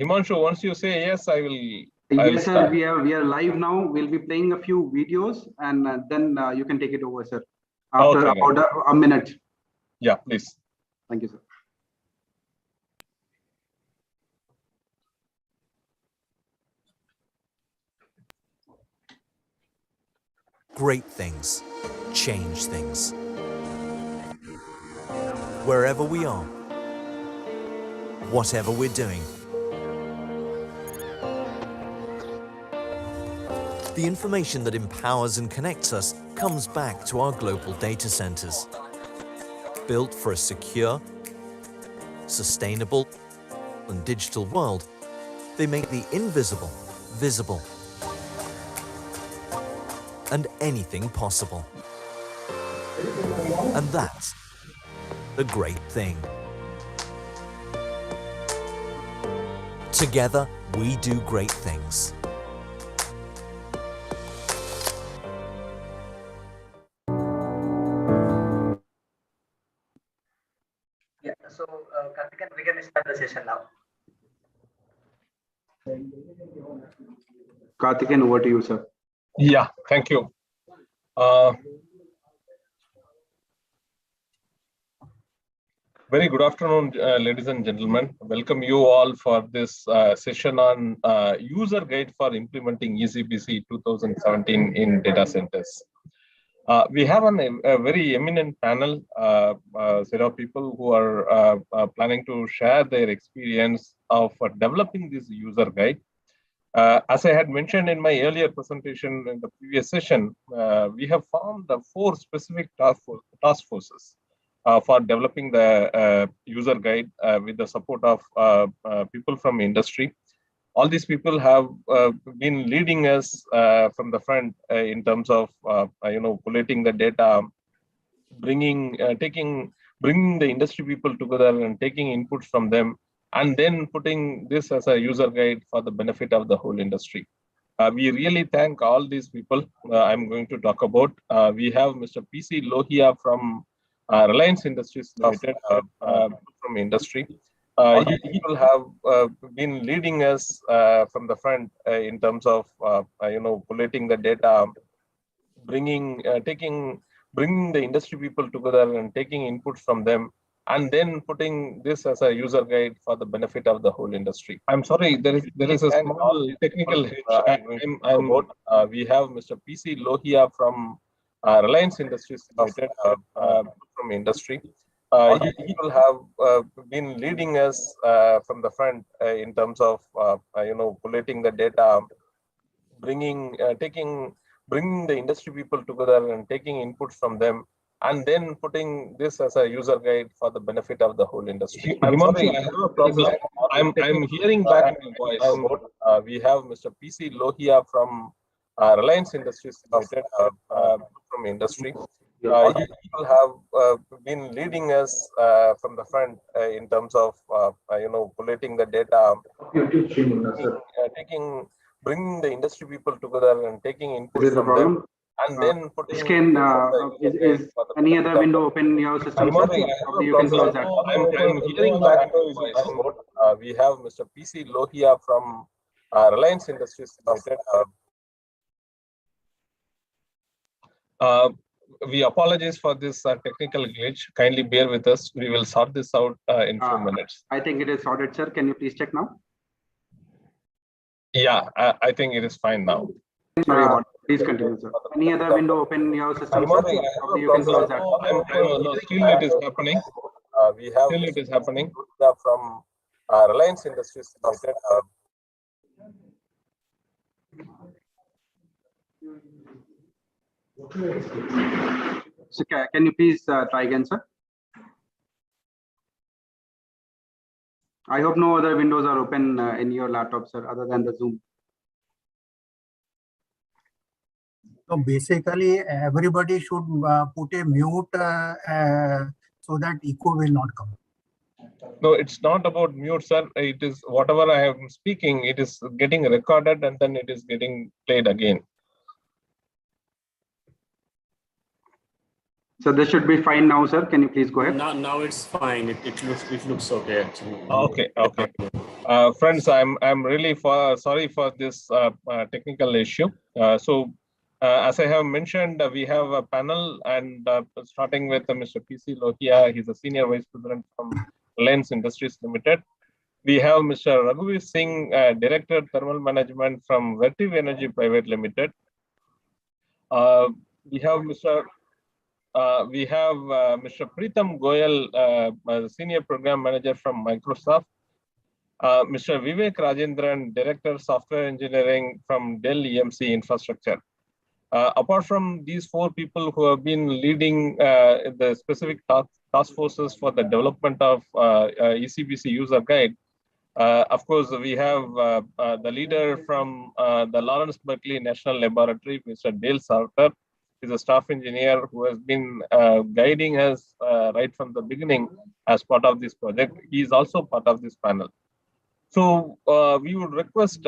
Himanshu, once you say yes, I will. Yes, sir. We are live now. We'll be playing a few videos, and then you can take it over, sir. After about a minute. Yeah, please. Thank you, sir. Great things change things. Wherever we are, whatever we're doing. The information that empowers and connects us comes back to our global data centers. Built for a secure, sustainable, and digital world, they make the invisible visible and anything possible. And that's a great thing. Together, we do great things. Yeah, so Karthik, we can start the session now. Karthik, over to you, sir. Yeah, thank you. Very good afternoon, ladies and gentlemen. Welcome you all for this session on user guide for implementing ECBC 2017 in data centers. We have a very eminent panel, set of people who are planning to share their experience of developing this user guide. As I had mentioned in my earlier presentation in the previous session, we have formed 4 specific task forces for developing the user guide with the support of people from industry. All these people have been leading us from the front in terms of collating the data, bringing the industry people together and taking inputs from them, and then putting this as a user guide for the benefit of the whole industry. We really thank all these people. I'm going to talk about. We have Mr. PC Lohia from Reliance Industries Limited, from industry. He will have been leading us from the front in terms of collating the data, bringing the industry people together and taking inputs from them, and then putting this as a user guide for the benefit of the whole industry. I'm sorry, there is a small technical hitch. We have Mr. PC Lohia from Reliance Industries Limited, from industry. He will have been leading us from the front in terms of collating the data, bringing the industry people together and taking inputs from them, and then putting this as a user guide for the benefit of the whole industry. I'm sorry, I have a problem. I'm hearing back my voice. We have Mr. PC Lohia from Reliance Industries Limited, from industry. He will have been leading us from the front in terms of collating the data, bringing the industry people together and taking inputs from them, and then putting. Is any other window open in your system? You can close that. I'm hearing back my voice. We have Mr. PC Lohia from Reliance Industries Limited. We apologize for this technical glitch. Kindly bear with us. We will sort this out in few minutes. I think it is sorted, sir. Can you please check now? Yeah, I think it is fine now. Sorry about it. Please continue, sir. Any other window open in your system? You can close that. No, still it is happening. Still it is happening. From Reliance Industries Limited. So can you please try again, sir? I hope no other windows are open in your laptop, sir, other than the Zoom. So basically, everybody should put a mute so that echo will not come. No, it's not about mute, sir. It is whatever I am speaking, it is getting recorded and then it is getting played again. So this should be fine now, sir. Can you please go ahead? Now it's fine. It looks okay actually. Okay. Friends, I'm really sorry for this technical issue. As I have mentioned, we have a panel, and starting with Mr. PC Lohia. He's a Senior Vice President from Reliance Industries Limited. We have Mr. Raghuveer Singh, Director Thermal Management from Vertiv Energy Private Limited. We have Mr. Preetham Goyal, Senior Program Manager from Microsoft. Mr. Vivek Rajendran, Director Software Engineering from Dell EMC Infrastructure. Apart from these four people who have been leading the specific task forces for the development of ECBC user guide, of course, we have the leader from the Lawrence Berkeley National Laboratory, Mr. Dale Sarter. He's a staff engineer who has been guiding us right from the beginning as part of this project. He is also part of this panel. So we would request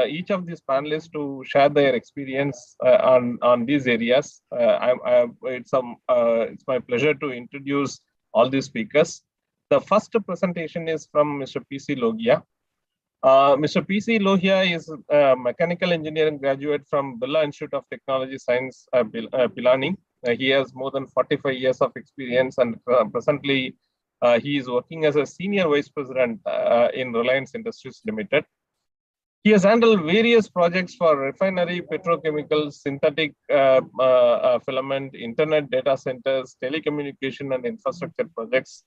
each of these panelists to share their experience on these areas. It's my pleasure to introduce all these speakers. The first presentation is from Mr. PC Lohia. Mr. PC Lohia is a mechanical engineering graduate from Birla Institute of Technology Science, Pilani. He has more than 45 years of experience, and presently he is working as a Senior Vice President in Reliance Industries Limited. He has handled various projects for refinery, petrochemicals, synthetic filament, internet data centers, telecommunication and infrastructure projects.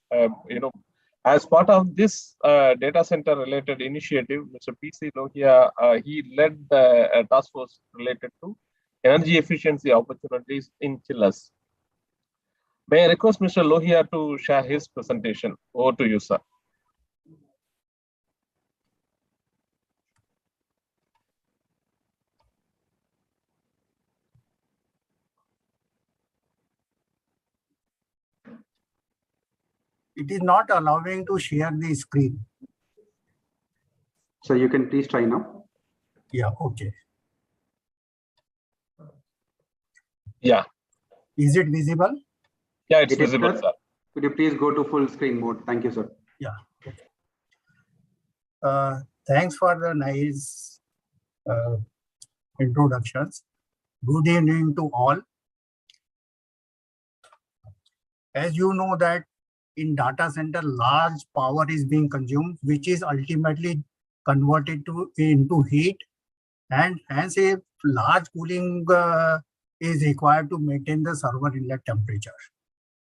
As part of this data center related initiative, Mr. PC Lohia, he led the task force related to energy efficiency opportunities in chillers. May I request Mr. Lohia to share his presentation? Over to you, sir. It is not allowing to share the screen. So you can please try now. Yeah, okay. Yeah. Is it visible? Yeah, it's visible, sir. Could you please go to full screen mode? Thank you, sir. Yeah. Thanks for the nice introductions. Good evening to all. As you know that in data center, large power is being consumed, which is ultimately converted into heat, and hence a large cooling is required to maintain the server inlet temperature.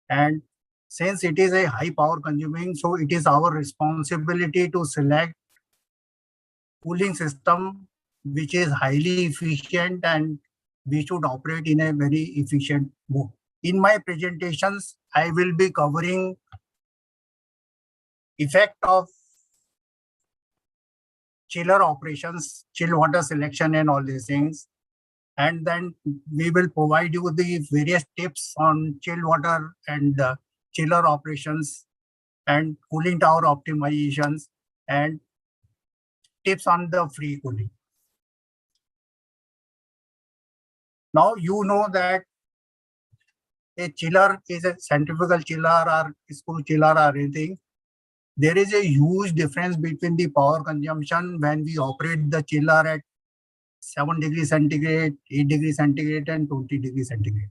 And since it is a high power consuming, so it is our responsibility to select cooling system which is highly efficient, and we should operate in a very efficient mode. In my presentations, I will be covering effect of chiller operations, chill water selection and all these things. And then we will provide you the various tips on chill water and chiller operations and cooling tower optimizations and tips on the free cooling. Now you know that a chiller is a centrifugal chiller or screw chiller or anything. There is a huge difference between the power consumption when we operate the chiller at 7 degrees centigrade, 8 degrees centigrade, and 20 degrees centigrade.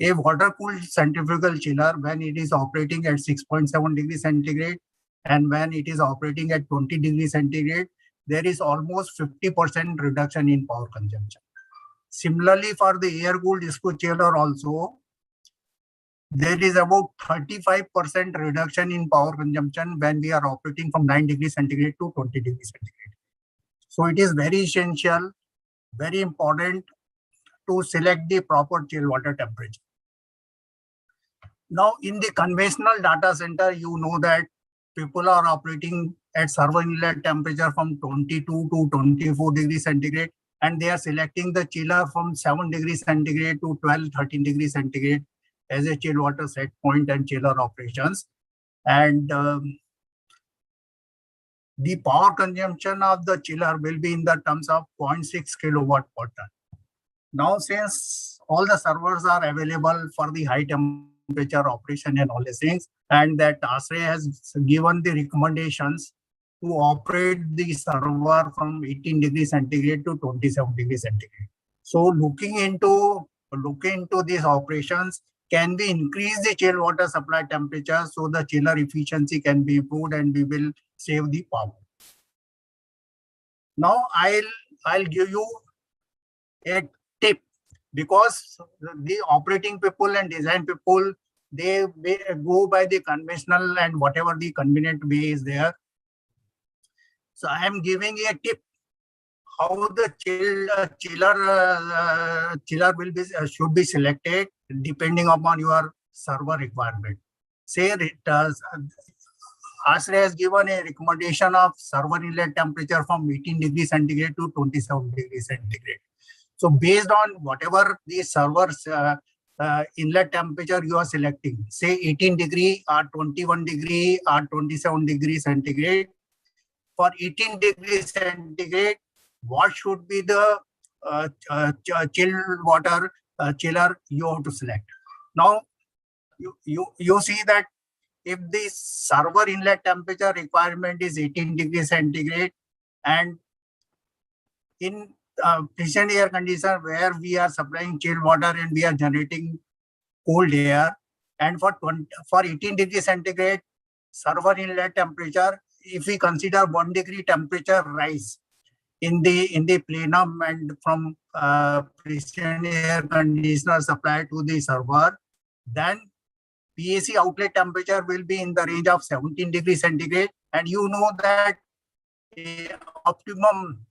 A water-cooled centrifugal chiller, when it is operating at 6.7 degrees centigrade and when it is operating at 20 degrees centigrade, there is almost 50% reduction in power consumption. Similarly, for the air-cooled screw chiller also, there is about 35% reduction in power consumption when we are operating from 9 degrees centigrade to 20 degrees centigrade. So it is very essential, very important to select the proper chill water temperature. Now, in the conventional data center, you know that people are operating at server inlet temperature from 22 to 24 degrees centigrade, and they are selecting the chiller from 7 degrees centigrade to 12, 13 degrees centigrade as a chill water set point and chiller operations. And the power consumption of the chiller will be in the terms of 0.6 kilowatt per ton. Now, since all the servers are available for the high temperature operation and all these things, and that ASHRAE has given the recommendations to operate the server from 18 degrees centigrade to 27 degrees centigrade. So looking into these operations, can we increase the chill water supply temperature so the chiller efficiency can be improved and we will save the power. Now I'll give you a tip, because the operating people and design people, they go by the conventional and whatever the convenient way is there. So I am giving a tip how the chiller will be should be selected depending upon your server requirement. Say ASHRAE has given a recommendation of server inlet temperature from 18 degrees centigrade to 27 degrees centigrade. So based on whatever the server's inlet temperature you are selecting, say 18 degree or 21 degree or 27 degrees centigrade. For 18 degrees centigrade, what should be the chilled water chiller you have to select? Now, you see that if the server inlet temperature requirement is 18 degrees centigrade, and in precision air conditioner where we are supplying chilled water and we are generating cold air, and for 18 degrees centigrade server inlet temperature, if we consider 1 degree temperature rise in the plenum and from precision air conditioner supply to the server, then PAC outlet temperature will be in the range of 17 degrees centigrade. And you know that optimum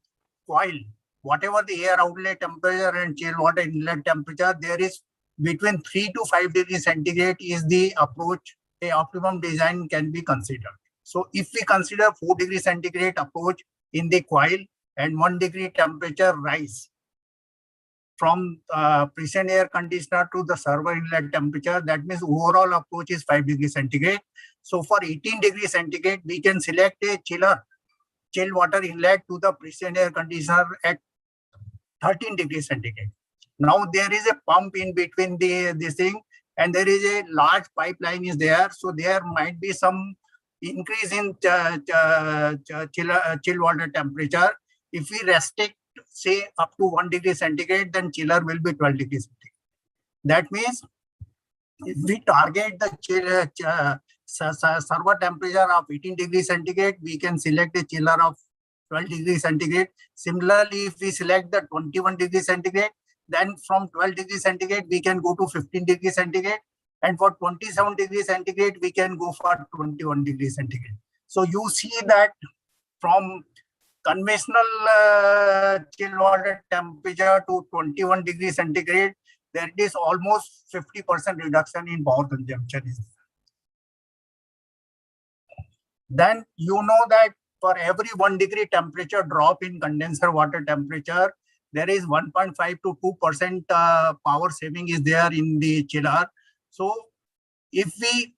coil, whatever the air outlet temperature and chill water inlet temperature, there is between 3 to 5 degrees centigrade is the approach a optimum design can be considered. So if we consider 4 degrees centigrade approach in the coil and 1 degree temperature rise from precision air conditioner to the server inlet temperature, that means overall approach is 5 degrees centigrade. So for 18 degrees centigrade, we can select a chill water inlet to the precision air conditioner at 13 degrees centigrade. Now there is a pump in between this thing, and there is a large pipeline is there. So there might be some increase in chill water temperature. If we restrict, say, up to 1 degree centigrade, then chiller will be 12 degrees centigrade. That means if we target the server temperature of 18 degrees centigrade, we can select a chiller of 12 degrees centigrade. Similarly, if we select the 21 degrees centigrade, then from 12 degrees centigrade, we can go to 15 degrees centigrade. And for 27 degrees centigrade, we can go for 21 degrees centigrade. So you see that from conventional chill water temperature to 21 degrees centigrade, there is almost 50% reduction in power consumption. Then you know that for every 1 degree temperature drop in condenser water temperature, there is 1.5 to 2% power saving is there in the chiller. So if we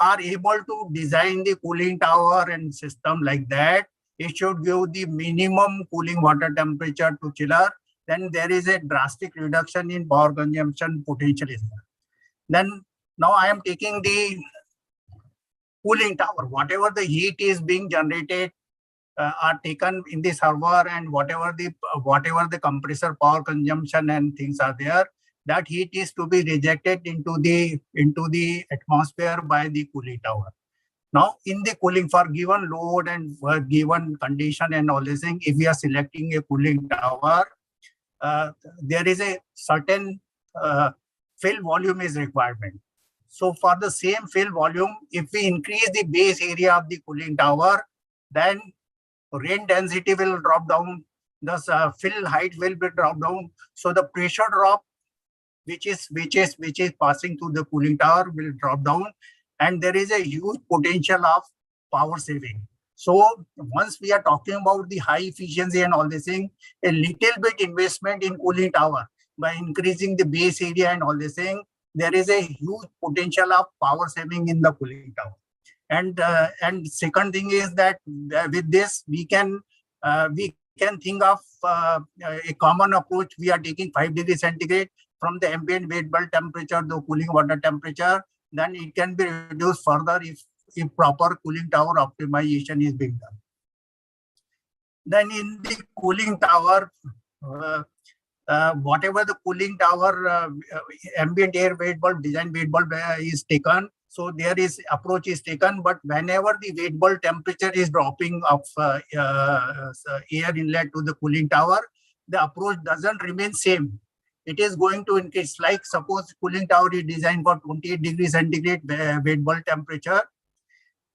are able to design the cooling tower and system like that, it should give the minimum cooling water temperature to chiller. Then there is a drastic reduction in power consumption potential is there. Then now I am taking the cooling tower. Whatever the heat is being generated are taken in the server, and whatever the compressor power consumption and things are there, that heat is to be rejected into the atmosphere by the cooling tower. Now, in the cooling for given load and for given condition and all this thing, if we are selecting a cooling tower, there is a certain fill volume is requirement. So for the same fill volume, if we increase the base area of the cooling tower, then rain density will drop down, the fill height will be drop down. So the pressure drop, which is passing through the cooling tower, will drop down, and there is a huge potential of power saving. So once we are talking about the high efficiency and all this thing, a little bit investment in cooling tower by increasing the base area and all this thing, there is a huge potential of power saving in the cooling tower. And second thing is that with this we can can think of a common approach. We are taking 5 degrees centigrade from the ambient weight bulb temperature, the cooling water temperature. Then it can be reduced further if proper cooling tower optimization is being done. Then in the cooling tower, whatever the cooling tower ambient air weight bulb, design weight bulb is taken, so there is approach is taken. But whenever the weight bulb temperature is dropping of air inlet to the cooling tower, the approach doesn't remain same. It is going to increase. Like suppose cooling tower is designed for 28 degrees centigrade weight bulb temperature,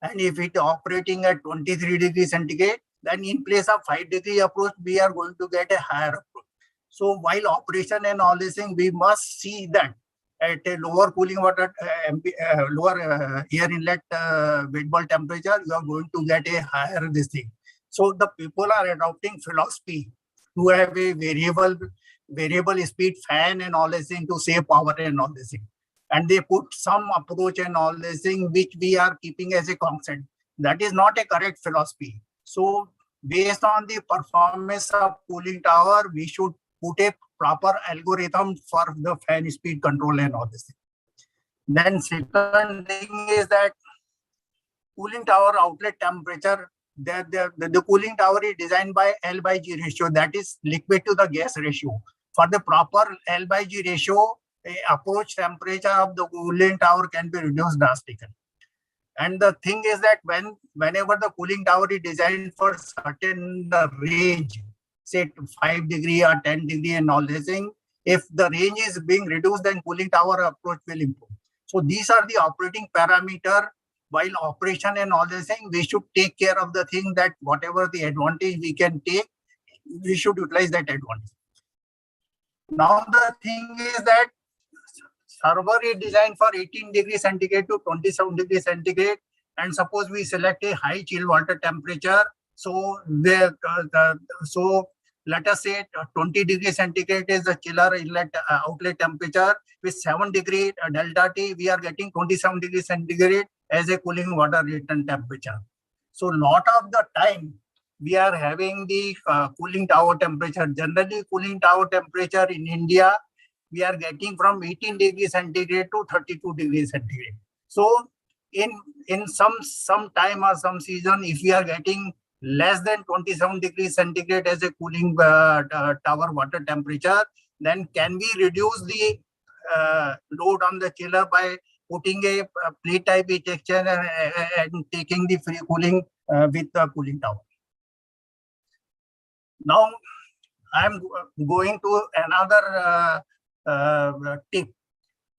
and if it operating at 23 degrees centigrade, then in place of 5 degree approach, we are going to get a higher approach. So while operation and all this thing, we must see that at a lower cooling water, lower air inlet weight bulb temperature, you are going to get a higher this thing. So the people are adopting philosophy to have a variable speed fan and all this thing to save power and all this thing. And they put some approach and all this thing which we are keeping as a constant. That is not a correct philosophy. So based on the performance of cooling tower, we should put a proper algorithm for the fan speed control and all this thing. Then second thing is that cooling tower outlet temperature, the cooling tower is designed by L/G ratio, that is liquid to the gas ratio. For the proper L/G ratio, approach temperature of the cooling tower can be reduced drastically. And the thing is that whenever the cooling tower is designed for certain range, say 5 degree or 10 degree and all this thing, if the range is being reduced, then cooling tower approach will improve. So these are the operating parameter. While operation and all this thing, we should take care of the thing that whatever the advantage we can take, we should utilize that advantage. Now the thing is that server is designed for 18 degrees centigrade to 27 degrees centigrade, and suppose we select a high chill water temperature. So let us say 20 degrees centigrade is the chiller inlet outlet temperature. With 7 degree delta T, we are getting 27 degrees centigrade as a cooling water return temperature. So lot of the time we are having the cooling tower temperature. Generally cooling tower temperature in India, we are getting from 18 degrees centigrade to 32 degrees centigrade. So in some time or some season, if we are getting less than 27 degrees centigrade as a cooling tower water temperature, then can we reduce the load on the chiller by putting a plate type heat exchanger and taking the free cooling with the cooling tower. Now I am going to another tip.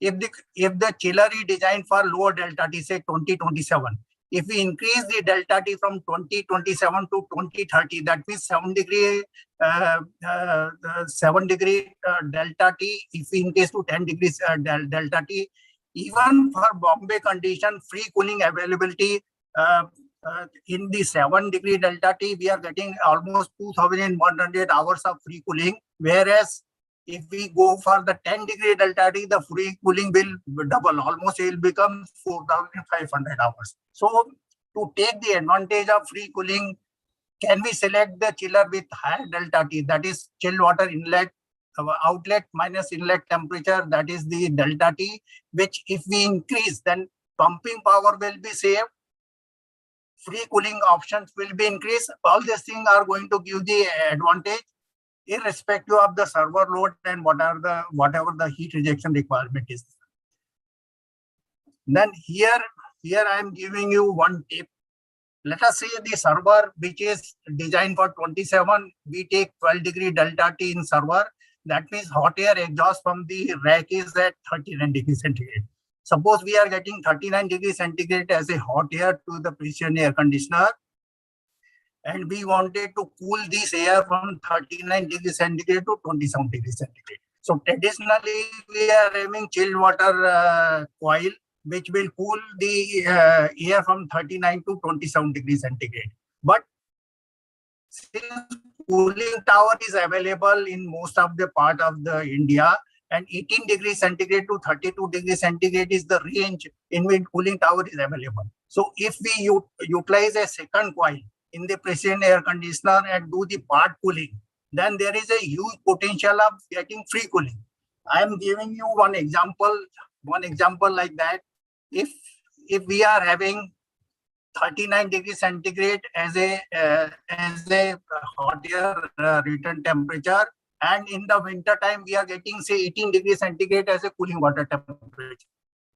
If the chiller is designed for lower delta T, say 2027, if we increase the delta T from 2027 to 2030, that means 7 degree delta T. If we increase to 10 degrees delta T, even for Bombay condition, free cooling availability in the 7 degree delta T, we are getting almost 2,100 hours of free cooling. Whereas if we go for the 10 degree delta T, the free cooling will double, almost it will become 4,500 hours. So to take the advantage of free cooling, can we select the chiller with higher delta T, that is chilled water inlet outlet minus inlet temperature, that is the delta T, which if we increase, then pumping power will be saved, free cooling options will be increased. All these things are going to give the advantage irrespective of the server load and whatever the heat rejection requirement is. Then here I am giving you one tip. Let us say the server which is designed for 27, we take 12 degree delta T in server. That means hot air exhaust from the rack is at 39 degrees centigrade. Suppose we are getting 39 degrees centigrade as a hot air to the precision air conditioner, and we wanted to cool this air from 39 degrees centigrade to 27 degrees centigrade. So traditionally, we are having chilled water coil, which will cool the air from 39 to 27 degrees centigrade. But since cooling tower is available in most of the part of the India, and 18 degrees centigrade to 32 degrees centigrade is the range in which cooling tower is available. So if we utilize a second coil, in the president air conditioner and do the part cooling, then there is a huge potential of getting free cooling. I am giving you one example like that. If we are having 39 degrees centigrade as a hot air return temperature, and in the winter time we are getting say 18 degrees centigrade as a cooling water temperature.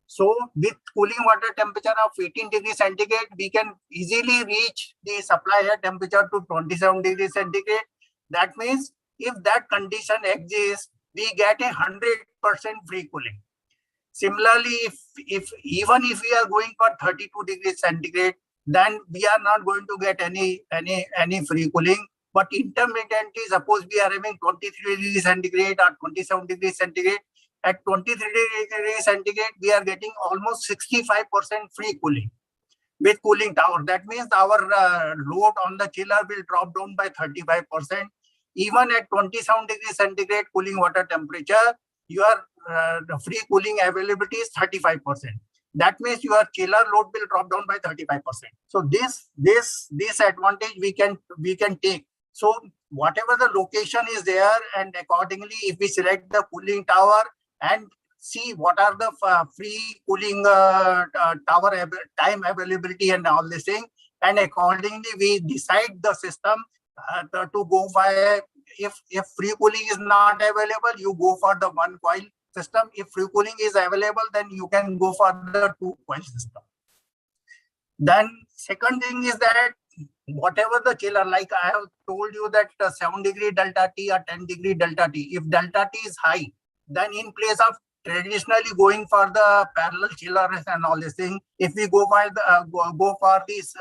So with cooling water temperature of 18 degrees centigrade, we can easily reach the supply air temperature to 27 degrees centigrade. That means if that condition exists, we get 100% free cooling. Similarly, if even if we are going for 32 degrees centigrade, then we are not going to get any free cooling. But intermittently, suppose we are having 23 degrees centigrade or 27 degrees centigrade. At 23 degrees centigrade, we are getting almost 65% free cooling with cooling tower. That means our load on the chiller will drop down by 35%. Even at 27 degrees centigrade cooling water temperature, your free cooling availability is 35%. That means your chiller load will drop down by 35%. So this advantage we can take. So whatever the location is there, and accordingly, if we select the cooling tower and see what are the free cooling tower time availability and all this thing, and accordingly we decide the system to go by. If free cooling is not available, you go for the one coil system. If free cooling is available, then you can go for the two coil system. Then second thing is that whatever the chiller, like I have told you that 7 degree delta T or 10 degree delta T, if delta T is high, then in place of traditionally going for the parallel chillers and all this thing, if we go for this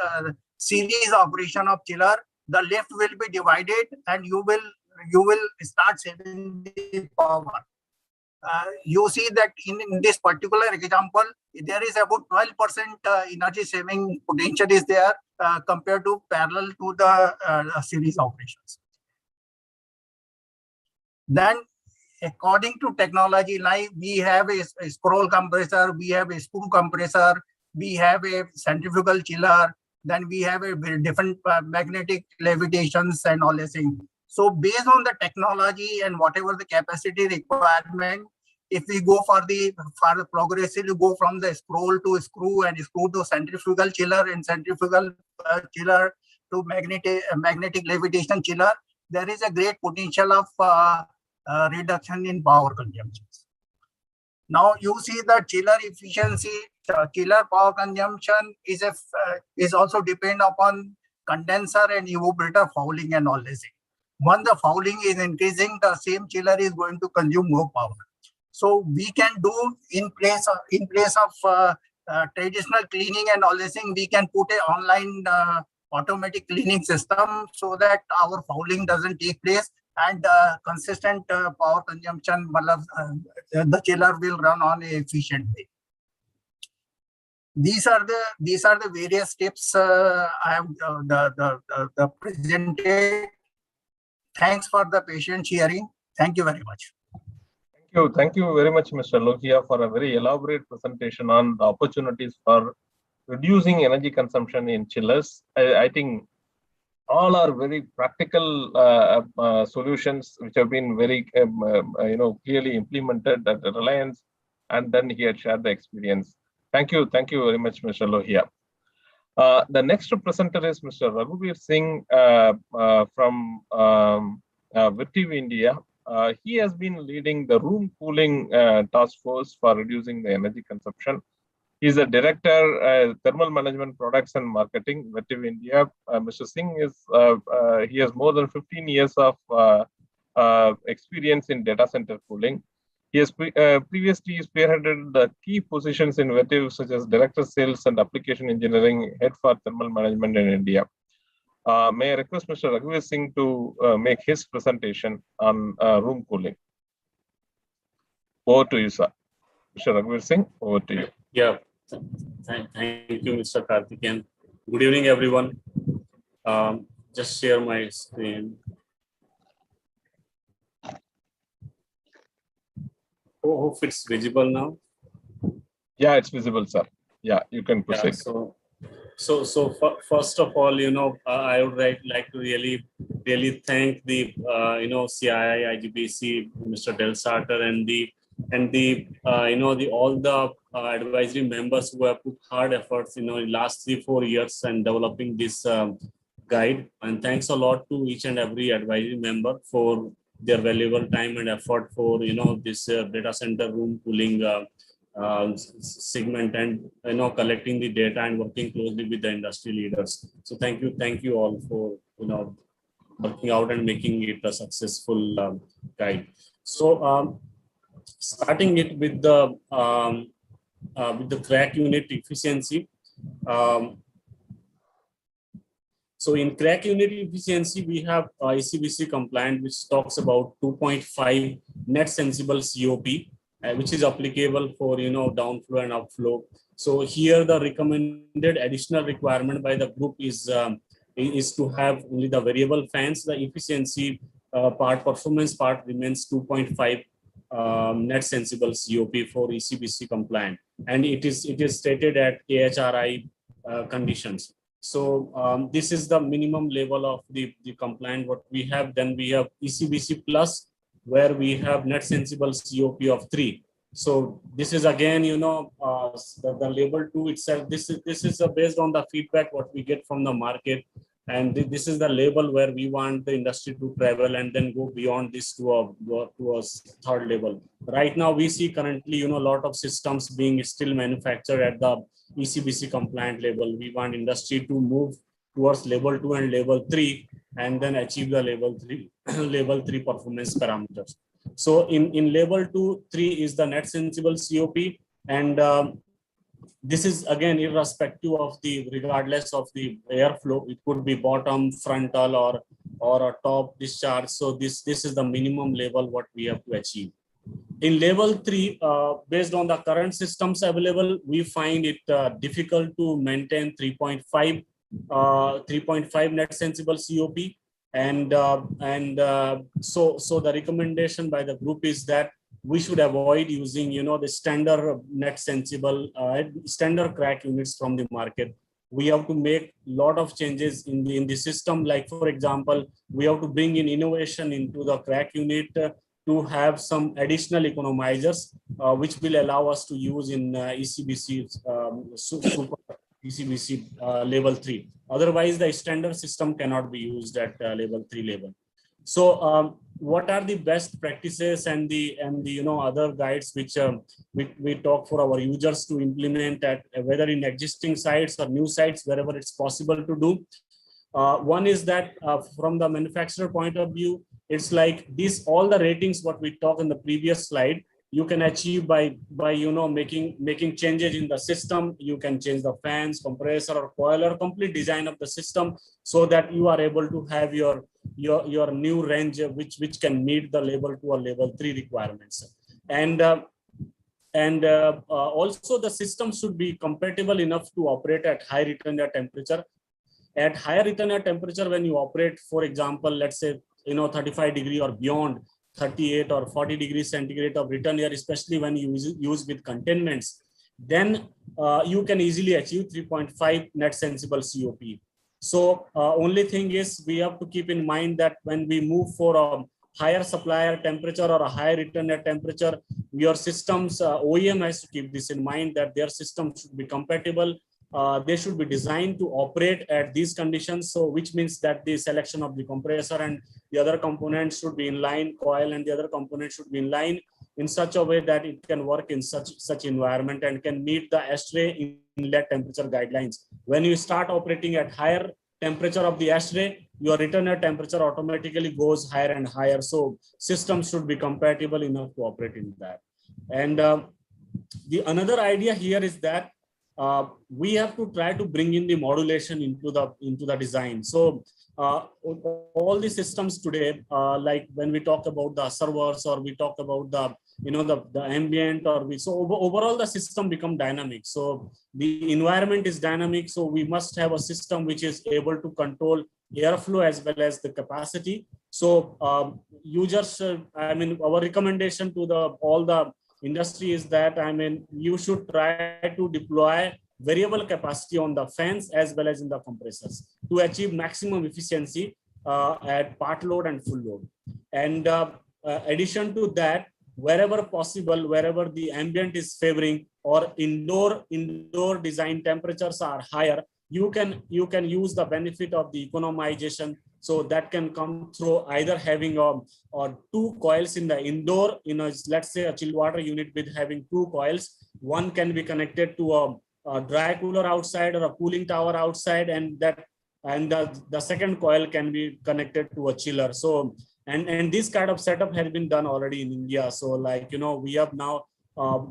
series operation of chiller, the lift will be divided and you will start saving the power. You see that in this particular example, there is about 12% energy saving potential is there compared to parallel to the series operations. Then according to technology, like we have a scroll compressor, we have a screw compressor, we have a centrifugal chiller, then we have a different magnetic levitations and all this thing. So based on the technology and whatever the capacity requirement, if we go for the progressively go from the scroll to screw and screw to centrifugal chiller and centrifugal chiller to magnetic levitation chiller, there is a great potential of reduction in power consumption. Now you see the chiller efficiency, chiller power consumption is also depend upon condenser and evaporator fouling and all this. Once the fouling is increasing, the same chiller is going to consume more power. So we can do in place of traditional cleaning and all this thing, we can put an online automatic cleaning system so that our fouling doesn't take place and consistent power consumption, the chiller will run on an efficient way. These are the various steps I have the presented. Thanks for the patient hearing. Thank you very much. Thank you very much, Mr. Lohia, for a very elaborate presentation on the opportunities for reducing energy consumption in chillers. I think all are very practical solutions which have been very clearly implemented at Reliance, and then he had shared the experience. Thank you very much, Mr. Lohia. The next presenter is Mr. Raghuveer Singh from Virtiv India. He has been leading the room cooling task force for reducing the energy consumption. He is a director, thermal management products and marketing, Virtiv India. Mr. Singh he has more than 15 years of experience in data center cooling. He has previously spearheaded the key positions in Virtiv, such as director sales and application engineering, head for thermal management in India. May I request Mr. Raghuveer Singh to make his presentation on room cooling. Over to you, sir. Mr. Raghuveer Singh, over to you. Yeah, thank you, Mr. Karthikeyan. Good evening, everyone. Just share my screen. Hope it's visible now. Yeah, it's visible, sir. Yeah, you can proceed. Yeah, First of all, I would like to really thank the CII, IGBC, Mr. Del Sarter, and all the advisory members who have put hard efforts in last 3-4 years and developing this guide. And thanks a lot to each and every advisory member for their valuable time and effort for this data center room cooling segment, and collecting the data and working closely with the industry leaders. So thank you all for working out and making it a successful guide. So starting it with the CRAC unit efficiency. So in CRAC unit efficiency, we have ECBC compliant, which talks about 2.5 net sensible COP, which is applicable for downflow and upflow. So here the recommended additional requirement by the group is to have only the variable fans. The efficiency performance part remains 2.5 net sensible COP for ECBC compliant, and it is stated at ASHRAE conditions. So this is the minimum level of the compliant what we have. Then we have ECBC plus, where we have net sensible COP of 3. So this is again, the label 2 itself. This is based on the feedback what we get from the market, and this is the label where we want the industry to travel and then go beyond this to a third level. Right now, we see currently, a lot of systems being still manufactured at the ECBC compliant level. We want industry to move towards level 2 and level 3, and then achieve the level 3 performance parameters. So in level 2, 3 is the net sensible COP, and this is again irrespective of regardless of the airflow. It could be bottom, frontal, or a top discharge. So this is the minimum level what we have to achieve. In level 3, based on the current systems available, we find it difficult to maintain 3.5 net sensible COP, and so the recommendation by the group is that we should avoid using the standard net sensible standard CRAC units from the market. We have to make a lot of changes in the system. Like for example, we have to bring in innovation into the CRAC unit to have some additional economizers, which will allow us to use in ECBC ECBC level 3. Otherwise, the standard system cannot be used at level 3 level. So, what are the best practices and the other guides which we talk for our users to implement at whether in existing sites or new sites, wherever it's possible to do? One is that from the manufacturer point of view, it's like all the ratings what we talked in the previous slide, you can achieve by making changes in the system. You can change the fans, compressor, or coil, or complete design of the system, so that you are able to have your new range which can meet the level 2 or level 3 requirements. And also the system should be compatible enough to operate at high return air temperature. At higher return air temperature, when you operate, for example, let's say 35 degree or beyond, 38 or 40 degrees centigrade of return air, especially when you use with containments, then you can easily achieve 3.5 net sensible COP. So only thing is, we have to keep in mind that when we move for a higher supplier temperature or a higher return air temperature, your systems, OEM has to keep this in mind, that their system should be compatible. They should be designed to operate at these conditions. So which means that the selection of the compressor and the other components should be in line, coil and the other components should be in line in such a way that it can work in such environment and can meet the ASHRAE inlet temperature guidelines. When you start operating at higher temperature of the ASHRAE, your return air temperature automatically goes higher and higher. So systems should be compatible enough to operate in that. And the another idea here is that we have to try to bring in the modulation into the design. So all the systems today, like when we talk about the servers or we talk about the ambient, overall the system become dynamic. So the environment is dynamic. So we must have a system which is able to control airflow as well as the capacity. So users, our recommendation to all the industry is that, you should try to deploy variable capacity on the fans as well as in the compressors to achieve maximum efficiency at part load and full load. And addition to that, wherever possible, wherever the ambient is favoring or indoor design temperatures are higher, you can use the benefit of the economization. So that can come through either having or two coils in the indoor, let's say a chilled water unit with having two coils. One can be connected to a dry cooler outside or a cooling tower outside, and the second coil can be connected to a chiller. So and this kind of setup has been done already in India. So like, we have now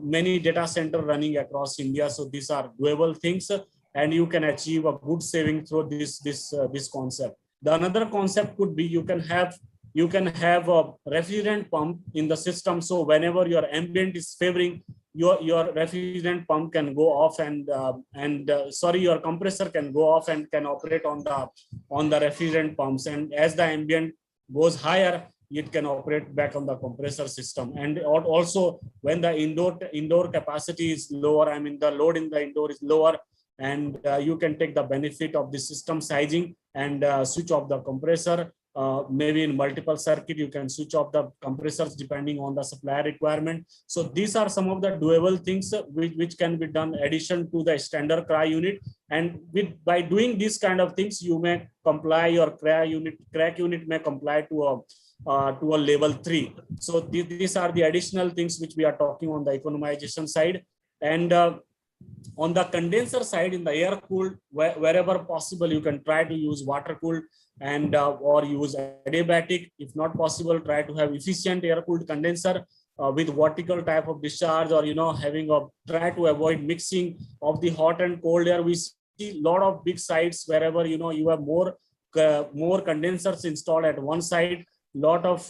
many data centers running across India. So these are doable things, and you can achieve a good saving through this concept. The another concept could be you can have a refrigerant pump in the system. So whenever your ambient is favoring, your refrigerant pump can go off and your compressor can go off and can operate on the refrigerant pumps. And as the ambient goes higher, it can operate back on the compressor system. And also when the indoor capacity is lower, I mean the load in the indoor is lower, and you can take the benefit of the system sizing and switch off the compressor. Maybe in multiple circuit, you can switch off the compressors depending on the supply requirement. So these are some of the doable things which can be done addition to the standard CRAC unit. And by doing these kind of things, you may comply, your CRAC unit may comply to a level 3. So these are the additional things which we are talking on the economization side. And on the condenser side, in the air cooled, wherever possible, you can try to use water cooled and or use adiabatic. If not possible, try to have efficient air cooled condenser with vertical type of discharge, or try to avoid mixing of the hot and cold air. We see a lot of big sites wherever you have more condensers installed at one side, lot of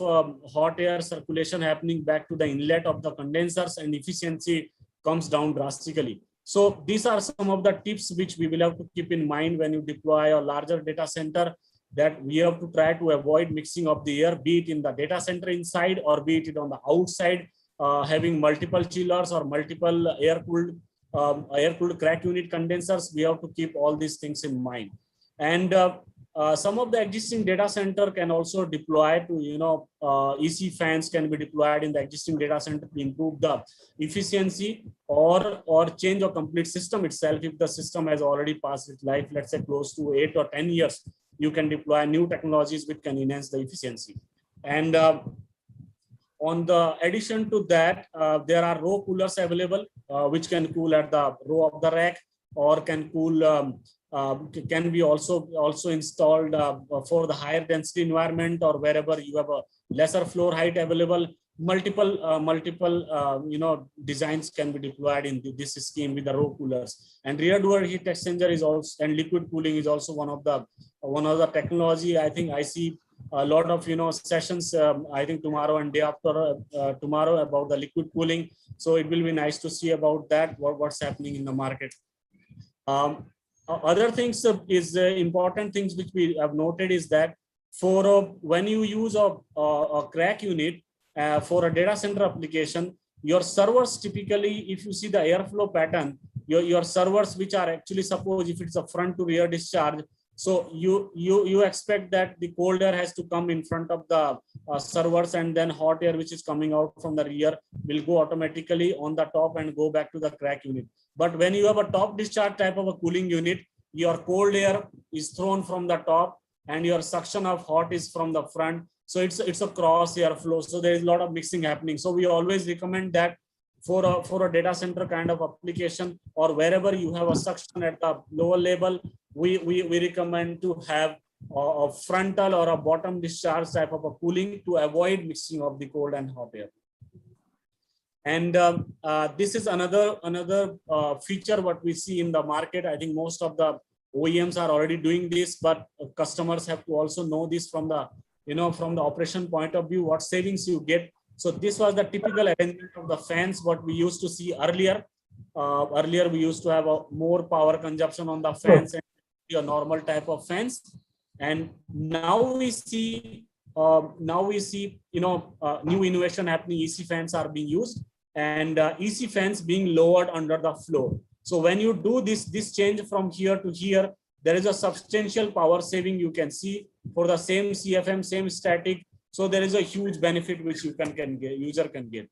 hot air circulation happening back to the inlet of the condensers, and efficiency comes down drastically. So these are some of the tips which we will have to keep in mind when you deploy a larger data center, that we have to try to avoid mixing of the air, be it in the data center inside or be it on the outside, having multiple chillers or multiple air-cooled CRAC unit condensers. We have to keep all these things in mind. And some of the existing data center can also deploy to, EC fans can be deployed in the existing data center to improve the efficiency or change a complete system itself. If the system has already passed its life, let's say close to 8 or 10 years, you can deploy new technologies which can enhance the efficiency. And on the addition to that, there are row coolers available, which can cool at the row of the rack, or can cool can be also installed for the higher density environment, or wherever you have a lesser floor height available. Multiple designs can be deployed in this scheme with the row coolers. And rear door heat exchanger is also, and liquid cooling is also one of the technology. I think I see a lot of sessions, I think tomorrow and day after tomorrow, about the liquid cooling. So it will be nice to see about that, what's happening in the market. Other things is important things which we have noted is that for when you use a CRAC unit for a data center application, your servers typically, if you see the airflow pattern, your servers, which are actually, suppose if it's a front to rear discharge, so you expect that the cold air has to come in front of the servers, and then hot air which is coming out from the rear will go automatically on the top and go back to the CRAC unit. But when you have a top discharge type of a cooling unit, your cold air is thrown from the top and your suction of hot is from the front. So it's a cross air flow. So there is a lot of mixing happening. So we always recommend that for a data center kind of application, or wherever you have a suction at the lower level, we recommend to have a frontal or a bottom discharge type of a cooling to avoid mixing of the cold and hot air. And this is another feature what we see in the market. I think most of the OEMs are already doing this, but customers have to also know this from the from the operation point of view, what savings you get. So this was the typical arrangement of the fans what we used to see earlier. Earlier we used to have a more power consumption on the fans and a normal type of fans, and now we see new innovation happening. EC fans are being used, and EC fans being lowered under the floor. So when you do this change from here to here, there is a substantial power saving you can see for the same CFM, same static. So there is a huge benefit which you can get, user can get.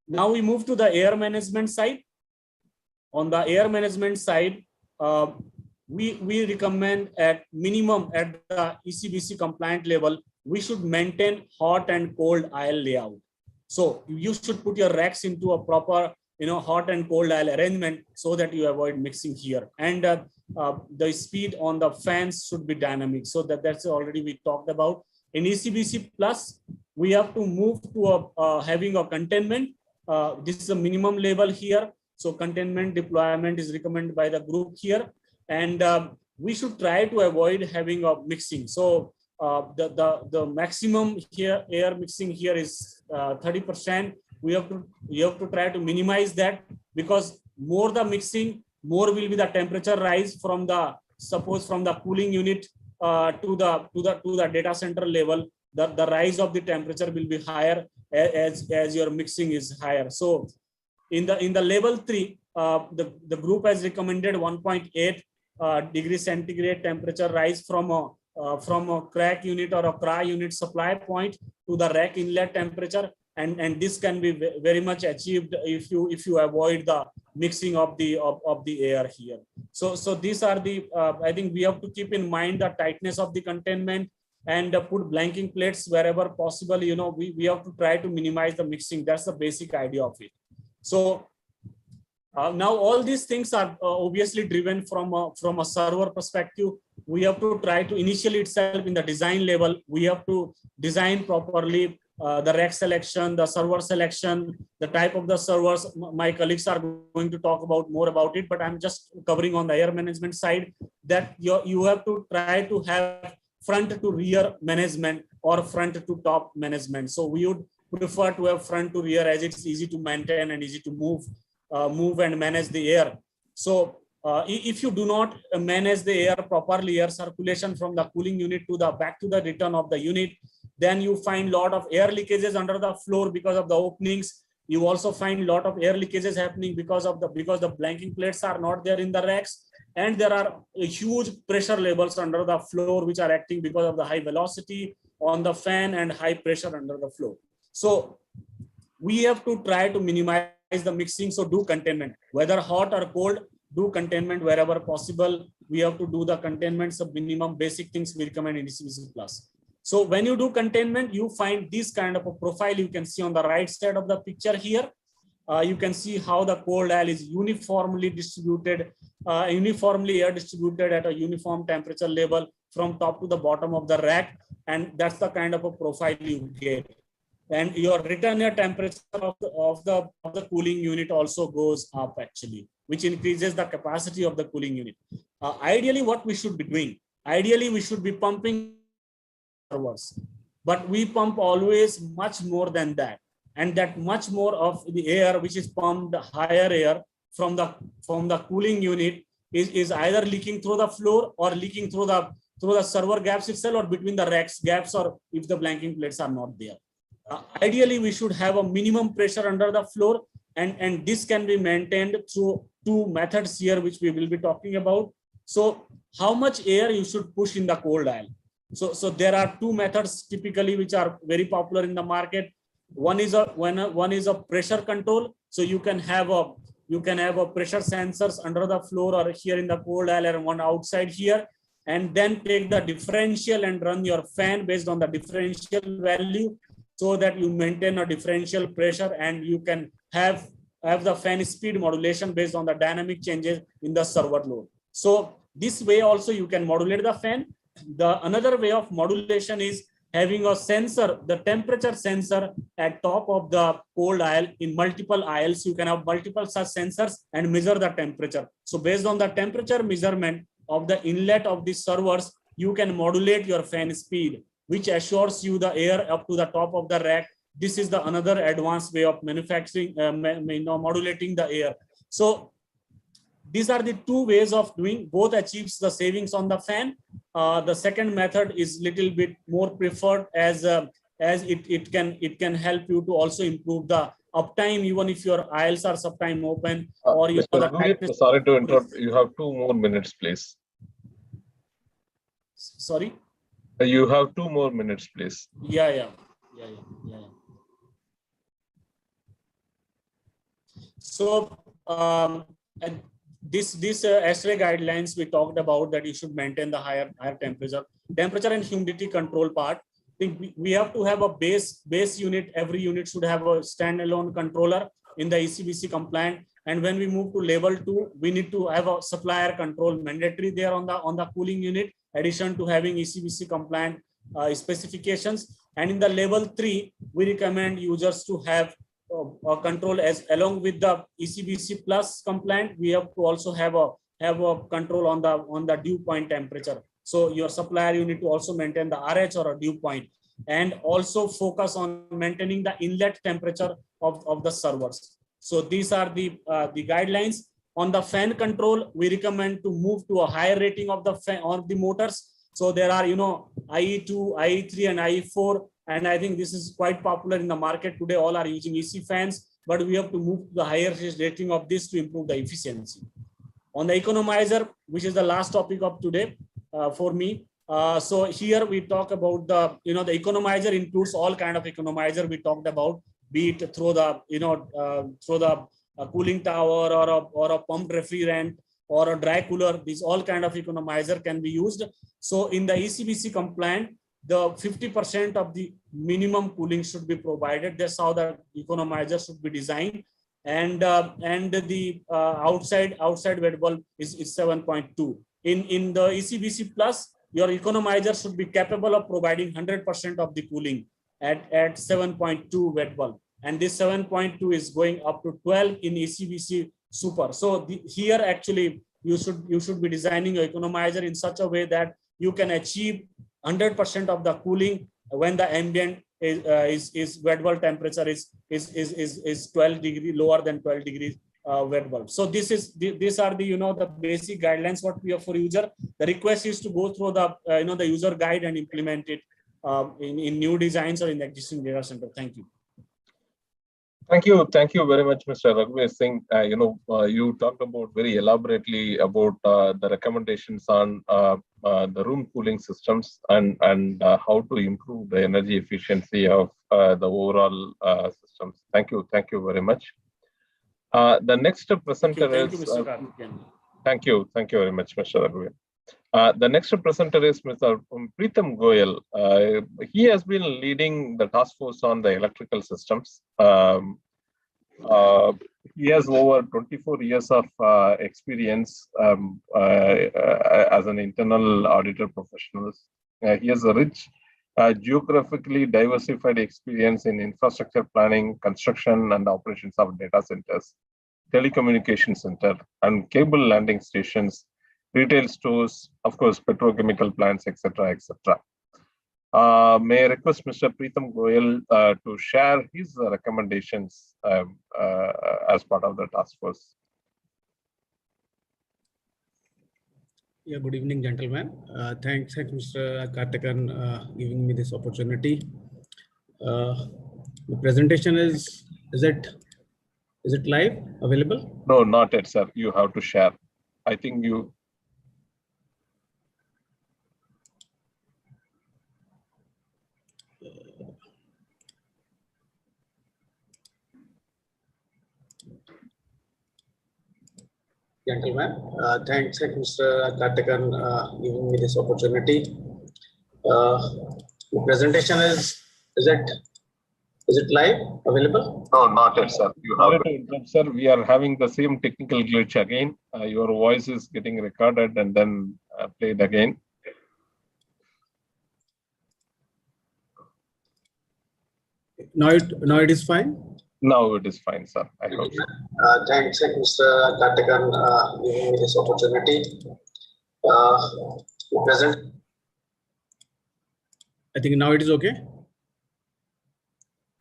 Now we move to the air management side. On the air management side, we recommend at minimum at the ECBC compliant level, we should maintain hot and cold aisle layout. So you should put your racks into a proper, hot and cold aisle arrangement so that you avoid mixing here. And the speed on the fans should be dynamic. So that's already we talked about. In ECBC plus, we have to move to having a containment. This is a minimum level here. So containment deployment is recommended by the group here. And we should try to avoid having a mixing. So the maximum here air mixing here is 30%. You have to try to minimize that, because more the mixing, more will be the temperature rise from the cooling unit to the data center level. The rise of the temperature will be higher as your mixing is higher. So in the level 3, the group has recommended 1.8 degree centigrade temperature rise from a CRAC unit or a CRA unit supply point to the rack inlet temperature, and this can be very much achieved if you avoid the mixing of the air here. So these are the I think we have to keep in mind the tightness of the containment and put blanking plates wherever possible. We have to try to minimize the mixing. That's the basic idea of it. So now all these things are obviously driven from a server perspective. We have to try to initially itself in the design level, we have to design properly the rack selection, the server selection, the type of the servers. My colleagues are going to talk about more about it, but I'm just covering on the air management side that you have to try to have front to rear management or front to top management. So we would prefer to have front to rear as it's easy to maintain and easy to move and manage the air. So if you do not manage the air properly, air circulation from the cooling unit to the back to the return of the unit, then you find a lot of air leakages under the floor because of the openings. You also find a lot of air leakages happening because the blanking plates are not there in the racks, and there are huge pressure levels under the floor which are acting because of the high velocity on the fan and high pressure under the floor. So we have to try to minimize the mixing. So do containment, whether hot or cold, do containment wherever possible. We have to do the containment, some minimum basic things we recommend in ECBC plus. So when you do containment, you find this kind of a profile. You can see on the right side of the picture here. You can see how the cold aisle is uniformly distributed, uniformly air distributed at a uniform temperature level from top to the bottom of the rack. And that's the kind of a profile you get. And your return air temperature of the cooling unit also goes up actually, which increases the capacity of the cooling unit. Ideally, what we should be doing? Ideally, we should be pumping servers, but we pump always much more than that. And that much more of the air which is pumped, higher air from the cooling unit is either leaking through the floor or leaking through the server gaps itself or between the racks gaps, or if the blanking plates are not there. Ideally, we should have a minimum pressure under the floor, and this can be maintained through two methods here, which we will be talking about. So how much air you should push in the cold aisle? So there are two methods typically which are very popular in the market. One is a pressure control. So you can have a pressure sensors under the floor or here in the cold aisle and one outside here, and then take the differential and run your fan based on the differential value, so that you maintain a differential pressure, and you can have the fan speed modulation based on the dynamic changes in the server load. So this way also you can modulate the fan. Another way of modulation is having a sensor, the temperature sensor at top of the cold aisle in multiple aisles. You can have multiple such sensors and measure the temperature. So based on the temperature measurement of the inlet of the servers, you can modulate your fan speed, which assures you the air up to the top of the rack. This is the another advanced way of manufacturing, modulating the air. So these are the two ways of doing. Both achieves the savings on the fan. The second method is little bit more preferred, as as it can help you to also improve the uptime, even if your aisles are sometime open or you Mr. Raghuveer, sorry to interrupt. You have 2 more minutes, please. Sorry. You have 2 more minutes, please. Yeah. So this ASHRAE guidelines we talked about, that you should maintain the higher temperature and humidity control part. I think we have to have a base unit. Every unit should have a standalone controller in the ECBC compliant. And when we move to level 2, we need to have a supplier control mandatory there on the cooling unit, addition to having ECBC compliant specifications. And in the level 3, we recommend users to have control as along with the ECBC plus compliant. We have to also have a control on the dew point temperature. So your supplier, you need to also maintain the RH or a dew point, and also focus on maintaining the inlet temperature of the servers. So these are the guidelines. On the fan control, we recommend to move to a higher rating of the fan or the motors. So there are, IE2, IE3 and IE4. And I think this is quite popular in the market today. All are using EC fans, but we have to move to the higher rating of this to improve the efficiency. On the economizer, which is the last topic of today for me. So here we talk about the economizer includes all kind of economizer we talked about, be it through the cooling tower or a pumped refrigerant or a dry cooler. These all kind of economizer can be used. So in the ECBC compliant, the 50% of the minimum cooling should be provided. That's how the economizer should be designed. And the outside wet bulb is 7.2. In the ECBC plus, your economizer should be capable of providing 100% of the cooling at 7.2 wet bulb. And this 7.2 is going up to 12 in ECBC super. So here actually you should be designing your economizer in such a way that you can achieve 100% of the cooling when the ambient is wet bulb temperature is 12 degree lower than 12 degrees wet bulb. So these are the the basic guidelines what we have for user. The request is to go through the user guide and implement it in new designs or in the existing data center. Thank you. Thank you very much, Mr. Raghuveer Singh. You talked about very elaborately about the recommendations on the room cooling systems and how to improve the energy efficiency of the overall systems. Thank you very much. The next presenter thank you, is. Mr. Karthik. Thank you very much, Mr. Raghuveer. The next presenter is Mr. Preetham Goyal. He has been leading the task force on the electrical systems. He has over 24 years of experience as an internal auditor professional. He has a rich geographically diversified experience in infrastructure planning, construction, and operations of data centers, telecommunication center, and cable landing stations, retail stores, of course, petrochemical plants, etc. May I request Mr. Preetham Goyal to share his recommendations as part of the task force. Yeah, good evening, gentlemen. Thanks, Mr. Karthik, giving me this opportunity. The presentation is it live, available? No, not yet, sir. You have to share. I think you. Gentlemen, thanks, Mr. Karthik, giving me this opportunity. The presentation is it live, available? No, not yet, sir. You have to interrupt, sir. We are having the same technical glitch again. Your voice is getting recorded and then played again. Now it is fine. Now it is fine, sir. I hope so. Thanks, Mr. Karthik, giving me this opportunity. I think now it is okay.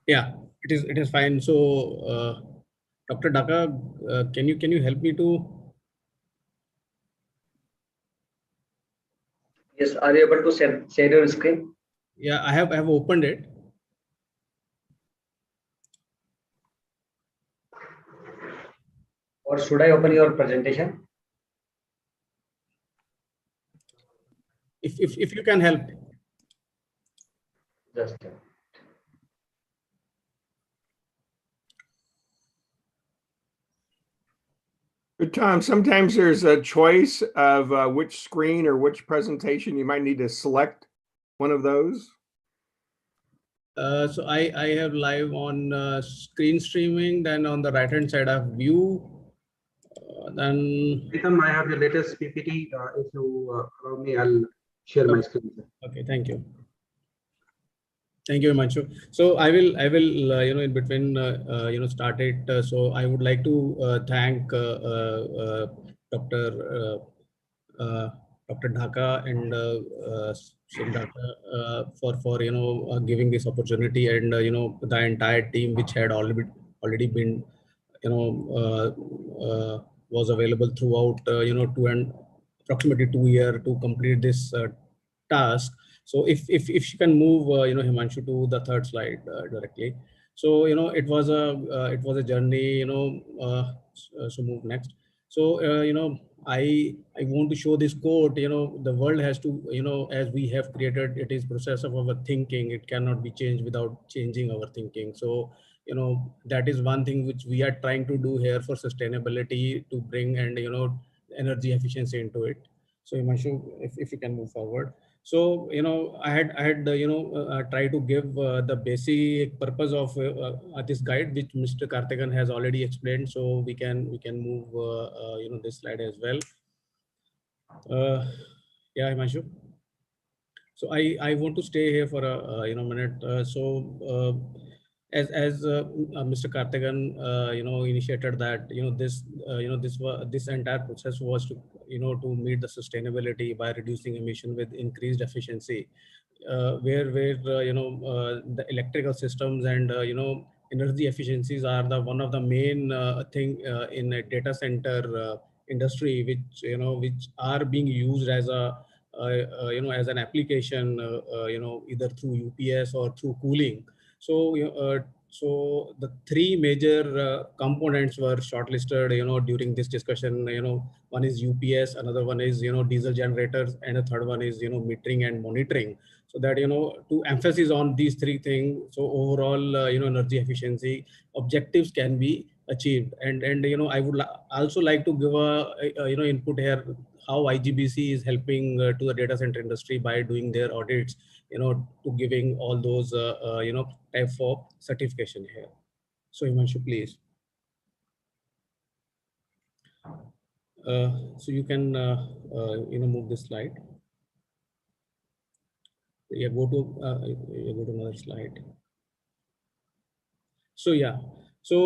Yeah, it is fine. So, Dr. Dhaka, can you help me to? Yes, are you able to share your screen? Yeah, I have opened it. Or should I open your presentation? If you can help. Just a minute. But Tom, sometimes there's a choice of which screen or which presentation. You might need to select one of those. So I have live on screen streaming. Then on the right hand side, I have view. Then I have your latest PPT. If you allow me, I'll share my screen. Okay, thank you. Thank you, Himanshu. So I will in between start it. So I would like to thank Dr. Dhaka and Dhaka for giving this opportunity, and the entire team which had already been was available throughout approximately 2 years to complete this task. So if you can move Himanshu to the third slide directly. So it was a journey, so move next. So I want to show this quote. The world has to, as we have created, it is process of our thinking. It cannot be changed without changing our thinking. So that is one thing which we are trying to do here for sustainability, to bring and energy efficiency into it. So Himanshu, if you can move forward. So I had tried to give the basic purpose of this guide, which Mr. Karthikeyan has already explained. So we can move this slide as well. Yeah, Himanshu. So I want to stay here for a minute. As Mr. Karthikeyan initiated that this entire process was to to meet the sustainability by reducing emission with increased efficiency, where the electrical systems and energy efficiencies are the one of the main thing in a data center industry, which are being used as a as an application either through UPS or through cooling. So the three major components were shortlisted during this discussion. One is UPS, another one is diesel generators, and a third one is metering and monitoring. So that to emphasis on these three things, so overall energy efficiency objectives can be achieved. And I would also like to give a input here, how IGBC is helping to the data center industry by doing their audits, to giving all those type of certification here. So Himanshu, please. So you can move this slide. Yeah, go to another slide. So yeah, so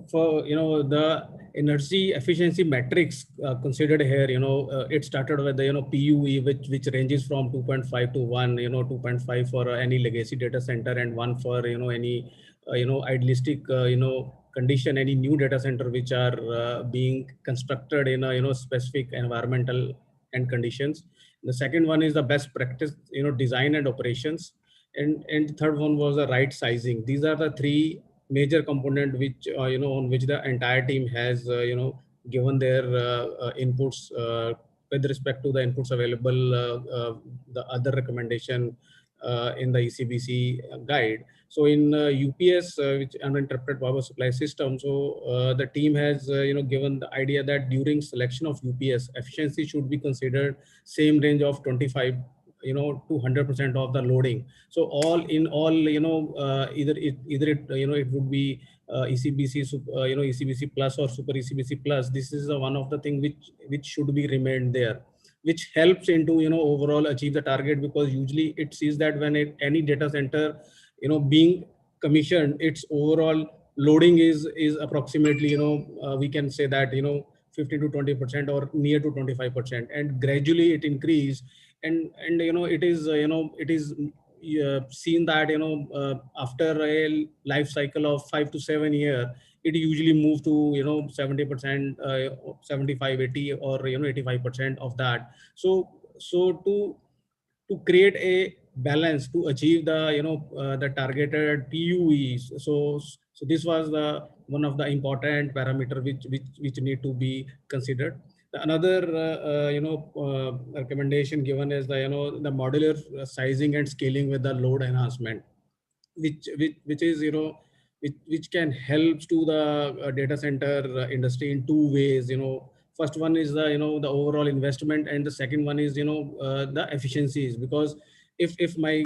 for the energy efficiency metrics considered here, it started with the PUE, which ranges from 2.5 to 1, 2.5 for any legacy data center, and 1 for any idealistic condition, any new data center which are being constructed in a specific environmental and conditions. The second one is the best practice design and operations. And the third one was the right sizing. These are the three major components which on which the entire team has given their inputs with respect to the inputs available, the other recommendation in the ECBC guide. So in UPS, which uninterrupted power supply system, so the team has given the idea that during selection of UPS, efficiency should be considered same range of 25 to 100% of the loading. So all in all, either it it would be ECBC ECBC plus or super ECBC plus. This is one of the thing which should be remained there, which helps into overall achieve the target, because usually it sees that when any data center being commissioned, its overall loading is approximately we can say that 15 to 20% or near to 25%, and gradually it increased. And it is seen that after a life cycle of 5 to 7 years, it usually moves to 70%, 75, 80, or 85% of that. So to create a balance to achieve the the targeted PUEs. So this was the one of the important parameter which need to be considered. Another recommendation given is the the modular sizing and scaling with the load enhancement, which is which can help to the data center industry in two ways. First one is the the overall investment, and the second one is the efficiencies, because if my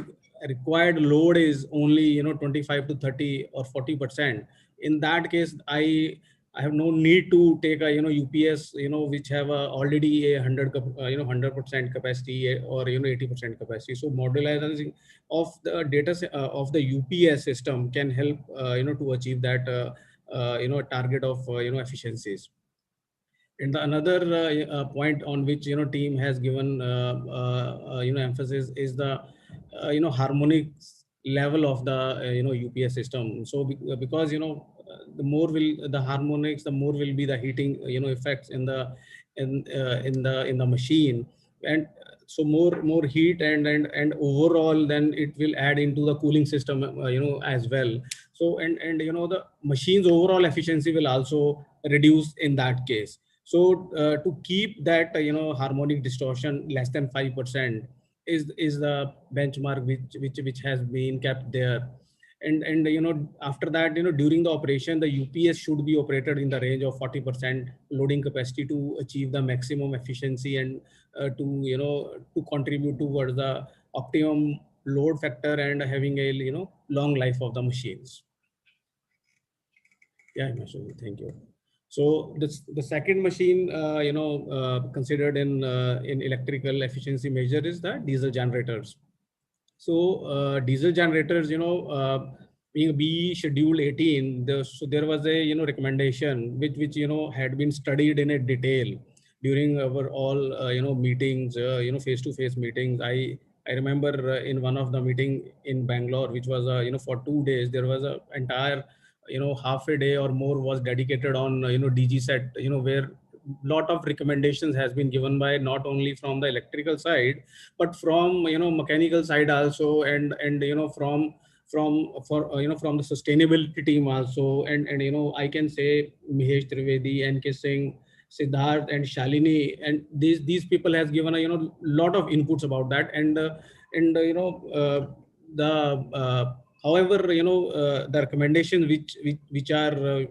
required load is only 25 to 30 or 40%, in that case I have no need to take a UPS which have already a 100% capacity or 80% capacity. So modularizing of the of the UPS system can help to achieve that target of efficiencies. And the another point on which team has given emphasis is the harmonics level of the UPS system. So because the more will the harmonics, the more will be the heating effects in the in the machine, and so more heat and overall then it will add into the cooling system as well. So and the machine's overall efficiency will also reduce in that case. So to keep that harmonic distortion less than 5% is the benchmark which has been kept there. And after that during the operation, the UPS should be operated in the range of 40% loading capacity to achieve the maximum efficiency and to contribute towards the optimum load factor and having a long life of the machines. Yeah, thank you. So the second machine, considered in electrical efficiency measure is the diesel generators. So diesel generators, being B schedule 18, so there was a recommendation which had been studied in a detail during our all meetings, face-to-face meetings. I remember in one of the meeting in Bangalore, which was for 2 days, there was a entire half a day or more was dedicated on DG set, where lot of recommendations has been given by not only from the electrical side but from mechanical side also, and from the sustainability team also, and I can say Mahesh Trivedi, NK Singh, Siddharth and Shalini, and these people has given a lot of inputs about that, and however, the recommendations which are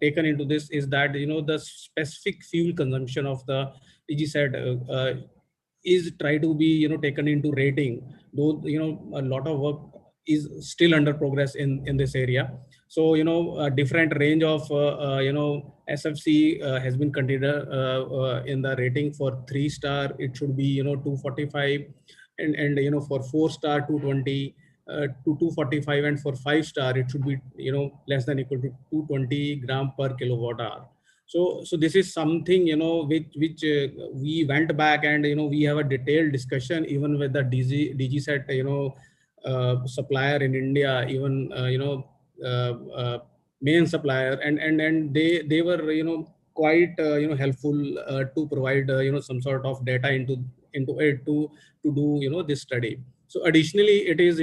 taken into this is that the specific fuel consumption of the DG set is try to be taken into rating, though a lot of work is still under progress in this area. So a different range of SFC has been considered in the rating. For 3-star it should be 245, and for 4-star 220 to 245, and for 5-star it should be less than equal to 220 gram per kilowatt hour. So this is something which we went back and we have a detailed discussion even with the DG set supplier in India, even main supplier, and they were quite helpful to provide some sort of data into it to do this study. So additionally, it is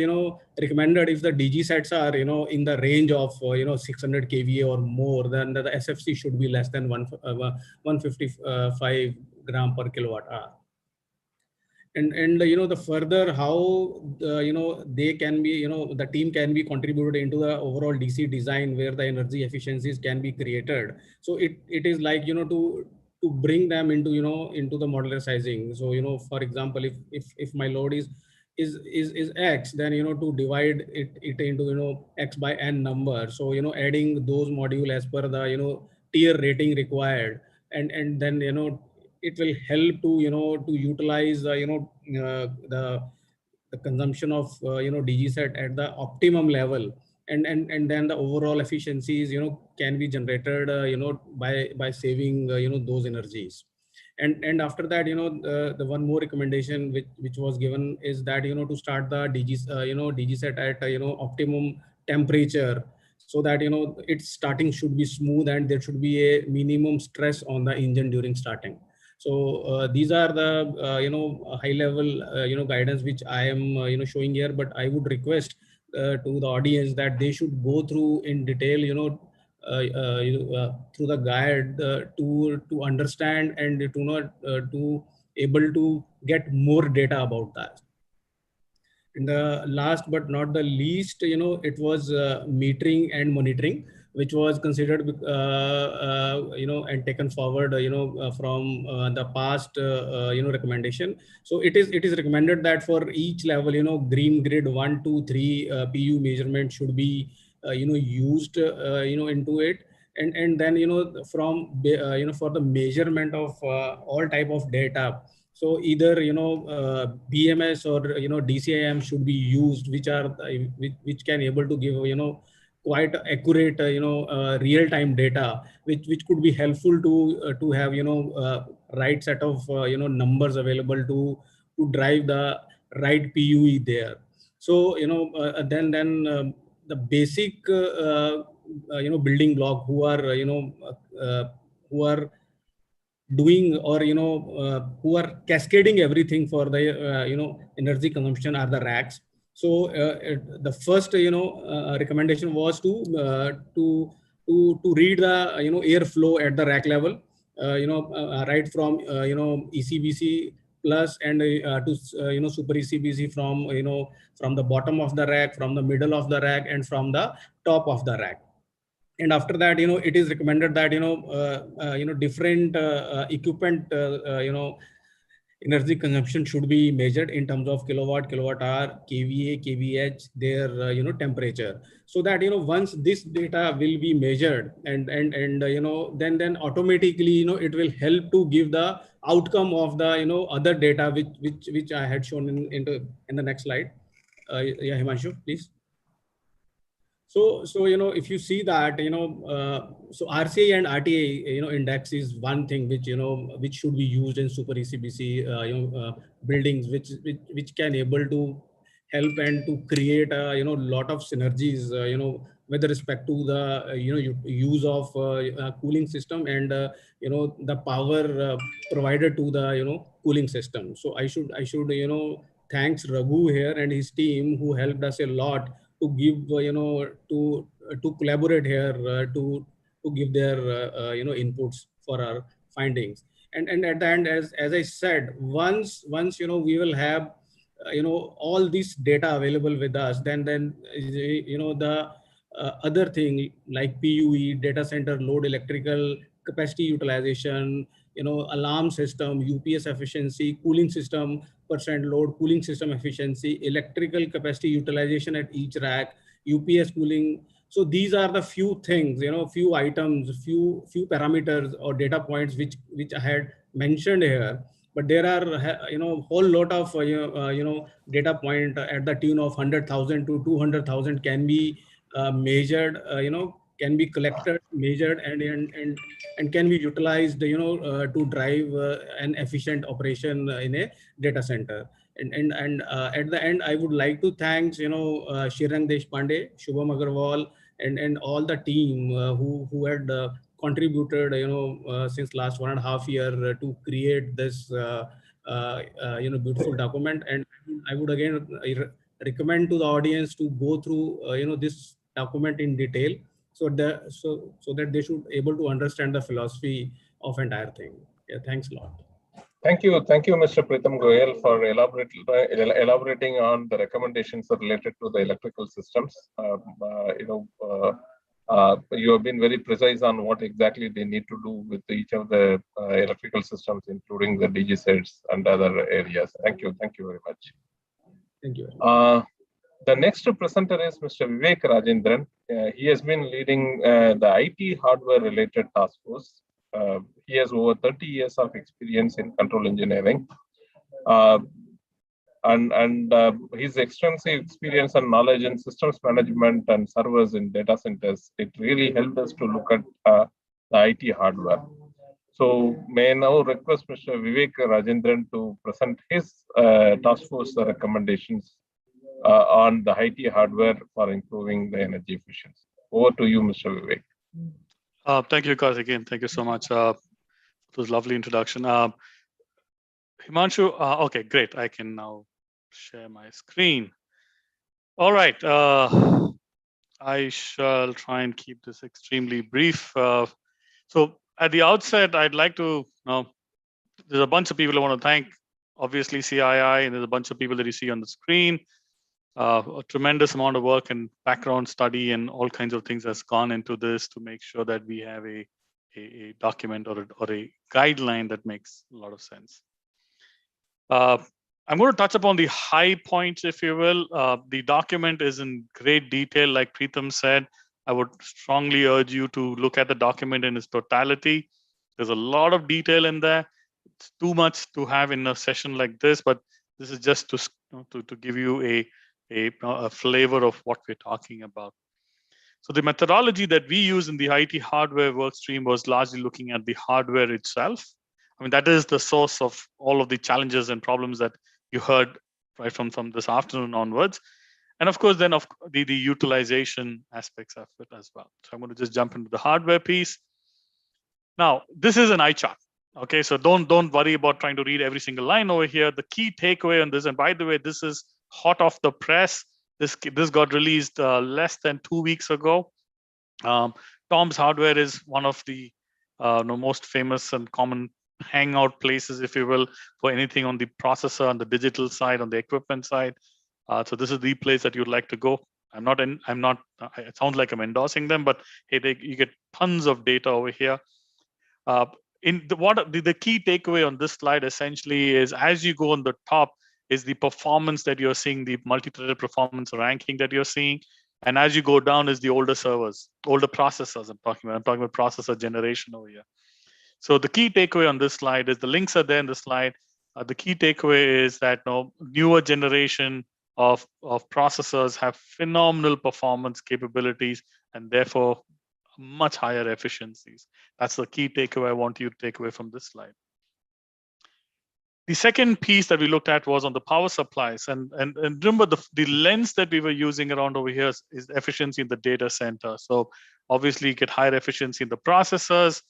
recommended if the DG sets are in the range of 600 kVA or more, then the SFC should be less than 155 gram per kilowatt hour. And the further how they can be the team can be contributed into the overall DC design where the energy efficiencies can be created. So it is like to bring them into into the modular sizing. So for example, if my load is X, then to divide it into X by N number. So adding those modules as per the tier rating required, and then it will help to utilize the consumption of DG set at the optimum level, and then the overall efficiencies can be generated by saving those energies. And after that the one more recommendation which was given is that to start the DG set at optimum temperature, so that its starting should be smooth and there should be a minimum stress on the engine during starting. So these are the high level guidance which I am showing here. But I would request to the audience that they should go through in detail through the guide to understand and to not to able to get more data about that. And the last but not the least, it was metering and monitoring, which was considered, and taken forward, from the past, recommendation. So it is recommended that for each level, green grid 1, 2, 3 PU measurement should be, used, into it. And then, from, for the measurement of all type of data. So either BMS or DCIM should be used, which are which can able to give quite accurate real-time data, which could be helpful to have right set of numbers available to drive the right PUE there. So then the basic building block who are doing or who are cascading everything for the energy consumption are the RACs. So the first recommendation was to read the airflow at the RAC level, right from ECBC plus and to SuperECBC from the bottom of the rack, from the middle of the rack, and from the top of the rack. And after that, it is recommended that different equipment energy consumption should be measured in terms of kilowatt, kilowatt hour, kVA, kVH, their temperature, so that once this data will be measured and then automatically it will help to give the outcome of the other data which I had shown in the next slide. Yeah, Himanshu, please. So if you see that so RCA and RTA index is one thing which should be used in SuperECBC buildings, which can able to help and to create a lot of synergies with respect to the use of cooling system and the power provided to the cooling system. So I should thanks Raghu here and his team who helped us a lot to give to collaborate here to give their inputs for our findings. And at the end, as I said, once we will have all this data available with us, then the other thing like PUE, data center load, electrical capacity utilization, alarm system, UPS efficiency, cooling system percent load, cooling system efficiency, electrical capacity utilization at each rack, UPS cooling. So these are the few things, few items, few parameters or data points which I had mentioned here. But there are whole lot of data point at the tune of 100,000 to 200,000 can be measured, can be collected, measured, and can be utilized, to drive an efficient operation in a data center. And at the end, I would like to thank Shirang Deshpande, Shubham Agarwal, and all the team who had contributed since last 1.5 years to create this beautiful document. And I would again recommend to the audience to go through this document in detail, so that they should able to understand the philosophy of entire thing. Yeah, thanks a lot. Thank you, Mr. Pritham Goyal, for elaborating on the recommendations related to the electrical systems. You have been very precise on what exactly they need to do with each of the electrical systems, including the DG sets and other areas. Thank you very much. Thank you. The next presenter is Mr. Vivek Rajendran. He has been leading the IT hardware related task force. He has over 30 years of experience in control engineering. And his extensive experience and knowledge in systems management and servers in data centers, it really helped us to look at the IT hardware. So may I now request Mr. Vivek Rajendran to present his task force recommendations on the IT hardware for improving the energy efficiency. Over to you, Mr. Vivek. Thank you, Karthikeyan. Thank you so much. It was a lovely introduction. Himanshu, okay, great. I can now share my screen. All right. I shall try and keep this extremely brief. So at the outset, I'd like to, there's a bunch of people I want to thank, obviously CII, and there's a bunch of people that you see on the screen. A tremendous amount of work and background study and all kinds of things has gone into this to make sure that we have a document or a guideline that makes a lot of sense. I'm going to touch upon the high points, if you will. The document is in great detail, like Preetham said. I would strongly urge you to look at the document in its totality. There's a lot of detail in there. It's too much to have in a session like this, but this is just to give you a flavor of what we're talking about. So the methodology that we use in the IT hardware workstream was largely looking at the hardware itself. I mean, that is the source of all of the challenges and problems that you heard right from this afternoon onwards. And of course, then the utilization aspects of it as well. So I'm going to just jump into the hardware piece. Now, this is an eye chart. Okay, so don't worry about trying to read every single line over here. The key takeaway on this, and by the way, this is hot off the press. This got released less than 2 weeks ago. Tom's Hardware is one of the most famous and common hangout places, if you will, for anything on the processor, on the digital side, on the equipment side. So this is the place that you'd like to go. It sounds like I'm endorsing them, but hey, you get tons of data over here. The key takeaway on this slide essentially is, as you go on the top, is the performance that you're seeing, the multi-threaded performance ranking that you're seeing. And as you go down is the older servers, older processors I'm talking about processor generation over here. So the key takeaway on this slide is, the links are there in the slide. The key takeaway is that newer generation of processors have phenomenal performance capabilities and therefore much higher efficiencies. That's the key takeaway I want you to take away from this slide. The second piece that we looked at was on the power supplies. And remember, the lens that we were using around over here is efficiency in the data center. So obviously you get higher efficiency in the processors,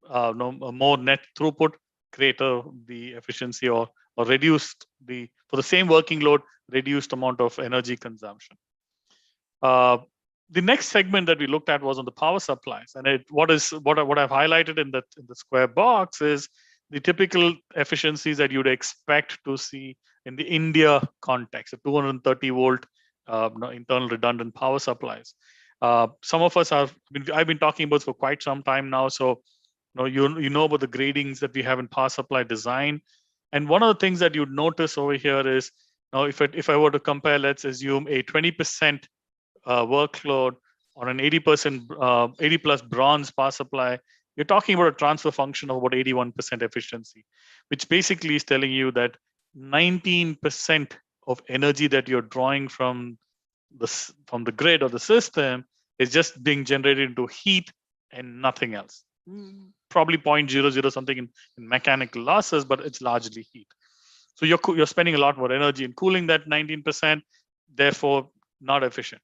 more net throughput, greater the efficiency, or reduced for the same working load, reduced amount of energy consumption. The next segment that we looked at was on the power supplies. And what I've highlighted in the square box is the typical efficiencies that you'd expect to see in the India context, a 230 volt internal redundant power supplies. Some of us I've been talking about for quite some time now. So you know about the gradings that we have in power supply design. And one of the things that you'd notice over here is, if I were to compare, let's assume a 20% workload on an 80 plus bronze power supply, you're talking about a transfer function of about 81% efficiency, which basically is telling you that 19% of energy that you're drawing from the grid or the system is just being generated into heat and nothing else. Probably 0.00 something in mechanical losses, but it's largely heat. So you're spending a lot more energy in cooling that 19%, therefore not efficient.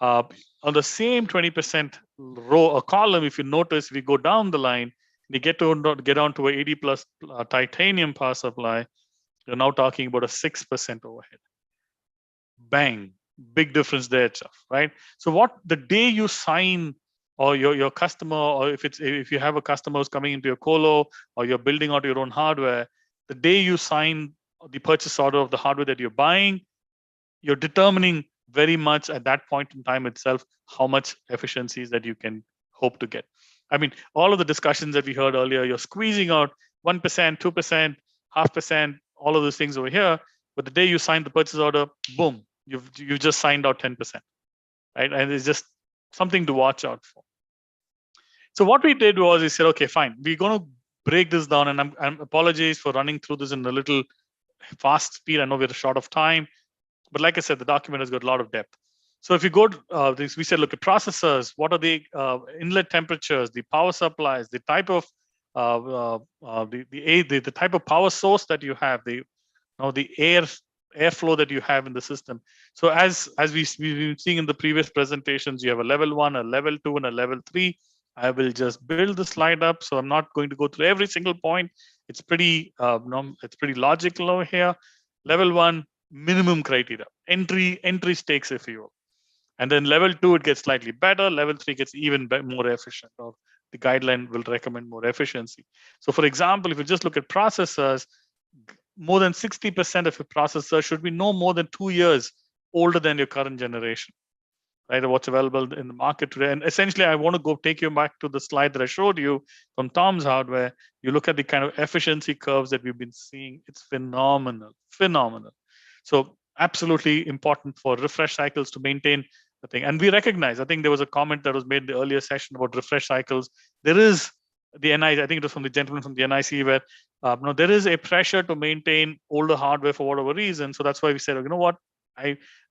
On the same 20% row or column, if you notice, we go down the line, we get down to a 80 plus titanium power supply, you're now talking about a 6% overhead. Bang, big difference there, right? So the day you sign, or your customer, or if you have a customer who's coming into your colo, or you're building out your own hardware, the day you sign the purchase order of the hardware that you're buying, you're determining very much at that point in time itself how much efficiencies that you can hope to get. I mean, all of the discussions that we heard earlier, you're squeezing out 1%, 2%, 0.5%, all of those things over here. But the day you sign the purchase order, boom, you've just signed out 10%, right? And it's just something to watch out for. So what we did was we said, okay, fine, we're going to break this down. And I'm apologies for running through this in a little fast speed. I know we're short of time. But like I said, the document has got a lot of depth. So if you go to we said, look at processors, what are the inlet temperatures, the power supplies, the type of the type of power source that you have, the airflow that you have in the system. So as we've been seeing in the previous presentations, you have a level 1, a level 2, and a level 3. I will just build the slide up. So I'm not going to go through every single point. It's pretty, it's pretty logical over here. Level 1, minimum criteria, entry stakes, if you will. And then level 2, it gets slightly better. Level 3 gets even more efficient, or the guideline will recommend more efficiency. So for example, if you just look at processors, more than 60% of your processor should be no more than 2 years older than your current generation, right? Or what's available in the market today. And essentially, I want to go take you back to the slide that I showed you from Tom's Hardware. You look at the kind of efficiency curves that we've been seeing. It's phenomenal, phenomenal. So absolutely important for refresh cycles to maintain the thing. And we recognize, I think there was a comment that was made in the earlier session about refresh cycles. There is the NIC, I think it was from the gentleman from the NIC, where there is a pressure to maintain older hardware for whatever reason. So that's why we said, you know what,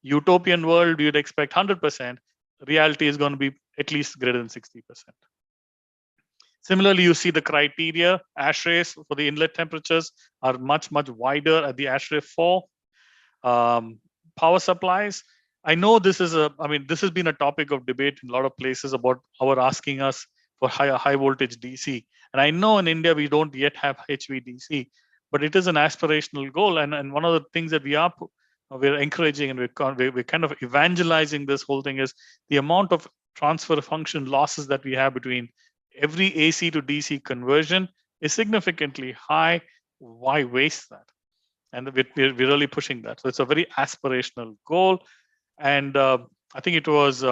utopian world, you'd expect 100%. Reality is going to be at least greater than 60%. Similarly, you see the criteria, ASHRAEs for the inlet temperatures are much, much wider at the ASHRAE 4. Power supplies. I know this is this has been a topic of debate in a lot of places about our asking us for high voltage DC. And I know in India, we don't yet have HVDC, but it is an aspirational goal. And one of the things that we're encouraging and we're kind of evangelizing this whole thing is the amount of transfer function losses that we have between every AC to DC conversion is significantly high. Why waste that? And we're really pushing that. So it's a very aspirational goal. And I think it was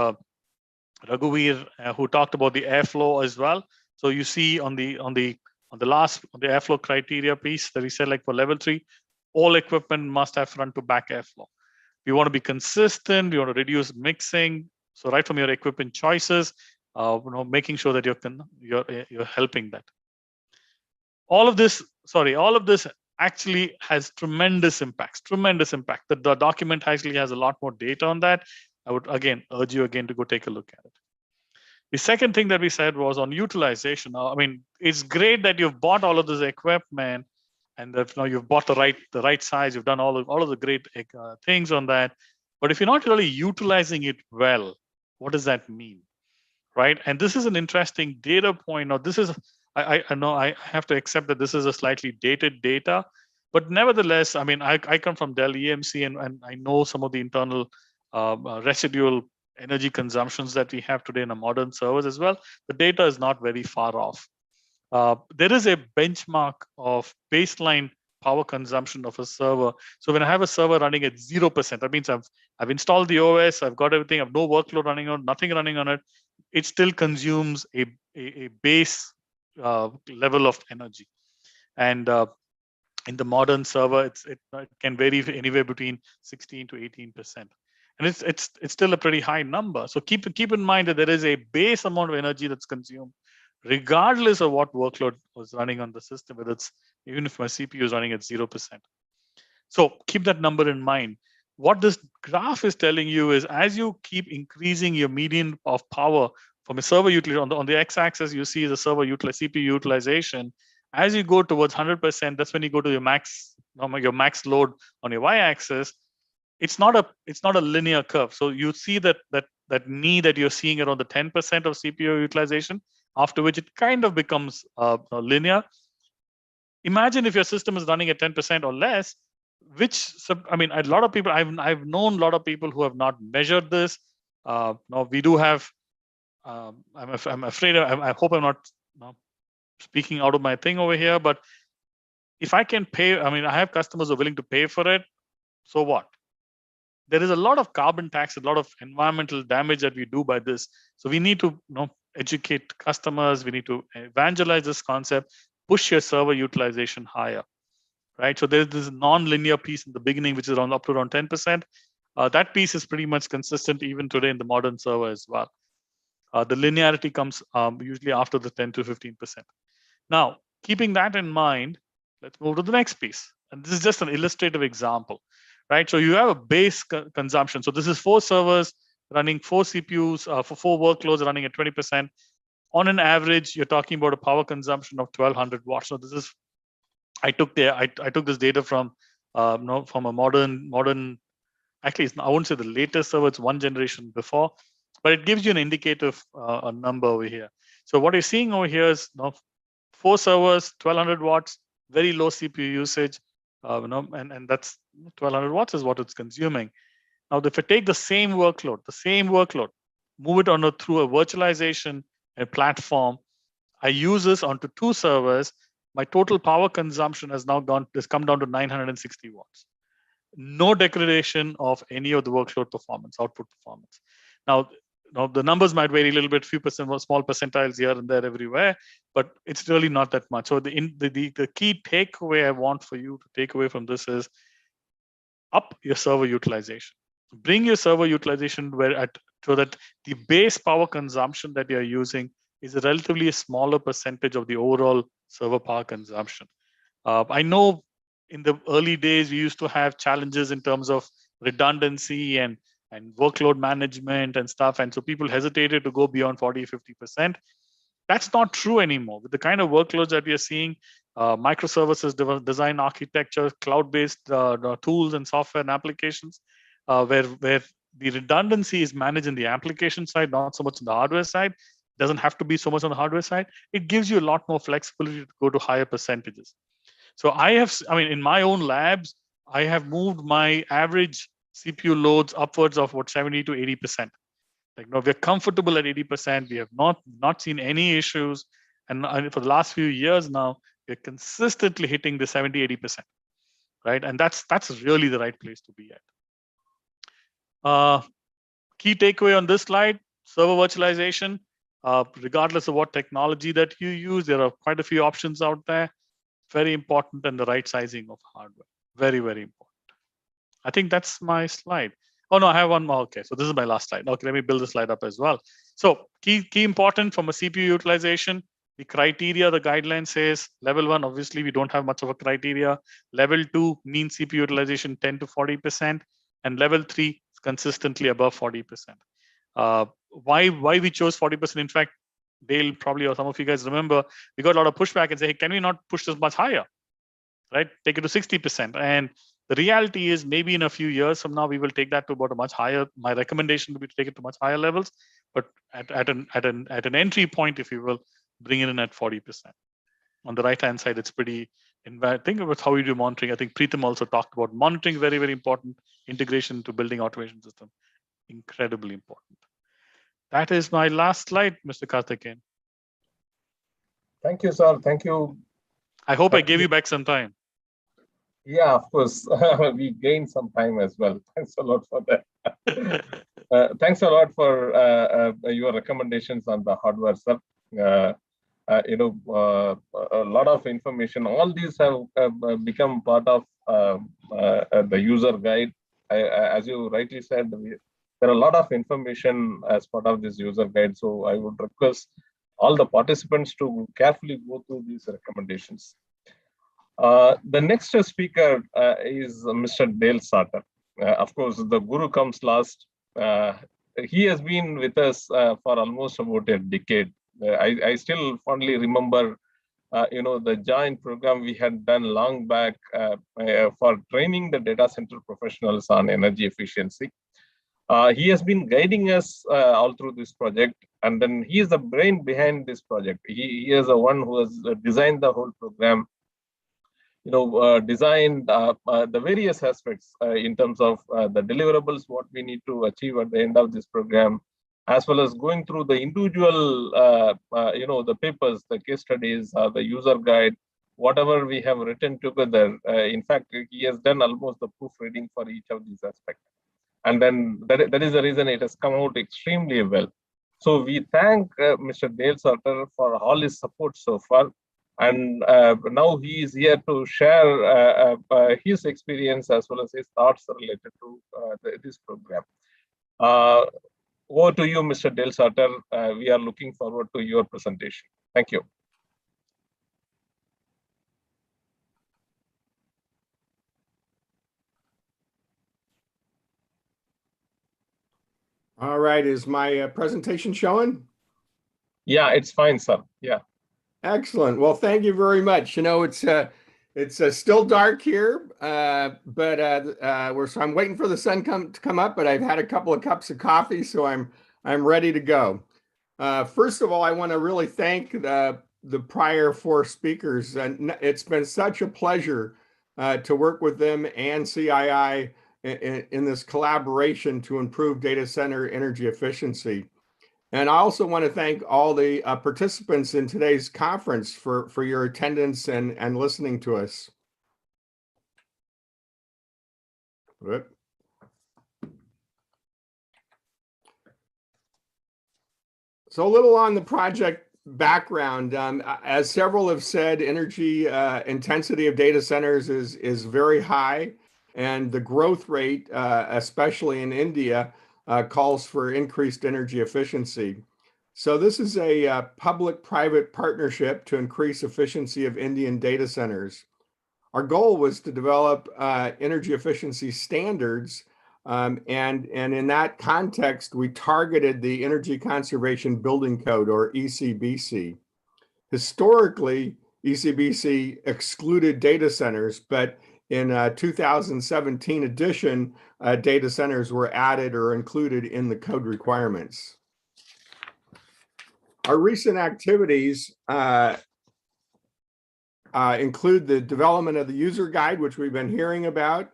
Raghuveer who talked about the airflow as well. So you see on the airflow criteria piece that we said, like for level 3, all equipment must have front to back airflow. We want to be consistent. We want to reduce mixing. So right from your equipment choices, making sure that you're helping that. All of this actually has tremendous impacts. The document actually has a lot more data on that. I would again urge you to go take a look at it. The second thing that we said was on utilization. I mean, it's great that you've bought all of this equipment and that you've bought the right size. You've done all of the great things on that. But if you're not really utilizing it well, what does that mean, right? And this is an interesting data point. Now, this is I know I have to accept that this is a slightly dated data, but nevertheless, I mean, I come from Dell EMC and I know some of the internal residual energy consumptions that we have today in a modern servers as well. The data is not very far off. There is a benchmark of baseline power consumption of a server. So when I have a server running at 0%, that means I've installed the OS, I've got everything, I've no workload running on, nothing running on it. It still consumes a base level of energy. And in the modern server, it can vary anywhere between 16 to 18%. And it's still a pretty high number. So keep in mind that there is a base amount of energy that's consumed, regardless of what workload was running on the system, whether it's even if my CPU is running at 0%. So keep that number in mind. What this graph is telling you is as you keep increasing your median of power from a server utilization, on the x-axis, you see the server CPU utilization. As you go towards 100%, that's when you go to your max load on your y-axis. It's not a linear curve. So you see that knee that you're seeing around the 10% of CPU utilization, after which it kind of becomes linear. Imagine if your system is running at 10% or less, a lot of people, I've known a lot of people who have not measured this. Now we do have, I'm afraid, I hope I'm not speaking out of my thing over here, but if I can pay, I have customers who are willing to pay for it, so what? There is a lot of carbon tax, a lot of environmental damage that we do by this. So we need to educate customers. We need to evangelize this concept, push your server utilization higher, right? So there's this non-linear piece in the beginning, which is up to around 10%. That piece is pretty much consistent even today in the modern server as well. The linearity comes usually after the 10 to 15%. Now, keeping that in mind, let's move to the next piece. And this is just an illustrative example, right? So you have a base consumption. So this is 4 servers running 4 CPUs for 4 workloads running at 20%. On an average, you're talking about a power consumption of 1200 watts. So this is, I took this data from a modern, actually, I won't say the latest server, it's one generation before, but it gives you an indicative number over here. So what you're seeing over here is 4 servers, 1200 watts, very low CPU usage, and that's 1200 watts is what it's consuming. Now, if I take the same workload, move it through a virtualization platform, I use this onto 2 servers, my total power consumption has come down to 960 watts. No degradation of any of the workload performance, output performance. Now the numbers might vary a little bit, few small percentiles here and there everywhere, but it's really not that much. So the key takeaway I want for you to take away from this is up your server utilization. Bring your server utilization so that the base power consumption that you're using is a relatively smaller percentage of the overall server power consumption. I know in the early days, we used to have challenges in terms of redundancy and workload management and stuff. And so people hesitated to go beyond 40, 50%. That's not true anymore. With the kind of workloads that we are seeing, microservices design architecture, cloud-based tools and software and applications, where the redundancy is managed in the application side, not so much on the hardware side. Doesn't have to be so much on the hardware side. It gives you a lot more flexibility to go to higher percentages. So in my own labs, I have moved my average CPU loads upwards of 70 to 80%. We're comfortable at 80%. We have not seen any issues. And for the last few years now, we're consistently hitting the 70, 80%, right? And that's really the right place to be at. Key takeaway on this slide, server virtualization. Regardless of what technology that you use, there are quite a few options out there. Very important, and the right sizing of hardware. Very, very important. I think that's my slide. Oh no, I have one more. Okay, so this is my last slide. Okay, let me build the slide up as well. So key important from a CPU utilization, the criteria, the guideline says level 1, obviously we don't have much of a criteria. Level 2, mean CPU utilization 10 to 40%, and level 3 is consistently above 40%. Why we chose 40%? In fact, Dale probably, or some of you guys remember, we got a lot of pushback and say, hey, can we not push this much higher, right? Take it to 60%. And the reality is maybe in a few years from now, we will take that to about a much higher. My recommendation would be to take it to much higher levels, but at an entry point, if you will, bring it in at 40%. On the right-hand side, it's pretty, think about how you do monitoring. I think Preetham also talked about monitoring, very, very important. Integration to building automation system, incredibly important. That is my last slide, Mr. Karthikeyan. Thank you, sir. Thank you. I hope I gave you back some time. Yeah, of course. We gained some time as well. Thanks a lot for that. Thanks a lot for your recommendations on the hardware, sir. A lot of information. All these have become part of the user guide. As you rightly said, there are a lot of information as part of this user guide. So I would request all the participants to carefully go through these recommendations. The next speaker is Mr. Dale Sarter. Of course, the guru comes last. He has been with us for almost about a decade. I still fondly remember, the joint program we had done long back for training the data center professionals on energy efficiency. He has been guiding us all through this project, and then he is the brain behind this project. He is the one who has designed the whole program, designed the various aspects in terms of the deliverables, what we need to achieve at the end of this program, as well as going through the individual, the papers, the case studies, the user guide, whatever we have written together. In fact, he has done almost the proofreading for each of these aspects. And then that is the reason it has come out extremely well. So we thank Mr. Dale Sarter for all his support so far. And now he is here to share his experience as well as his thoughts related to this program. Over to you, Mr. Dale Sarter. We are looking forward to your presentation. Thank you. All right, is my presentation showing? Yeah, it's fine, sir. Yeah. Excellent. Well, thank you very much. It's still dark here, but I'm waiting for the sun to come up. But I've had a couple of cups of coffee, so I'm ready to go. First of all, I want to really thank the prior four speakers. And it's been such a pleasure to work with them and CII in this collaboration to improve data center energy efficiency. And I also want to thank all the participants in today's conference for your attendance and listening to us. Good. So a little on the project background. As several have said, energy intensity of data centers is very high, and the growth rate, especially in India, calls for increased energy efficiency. So this is a public-private partnership to increase efficiency of Indian data centers. Our goal was to develop energy efficiency standards, and in that context, we targeted the Energy Conservation Building Code, or ECBC. Historically, ECBC excluded data centers, but in 2017 edition, data centers were added or included in the code requirements. Our recent activities include the development of the user guide, which we've been hearing about,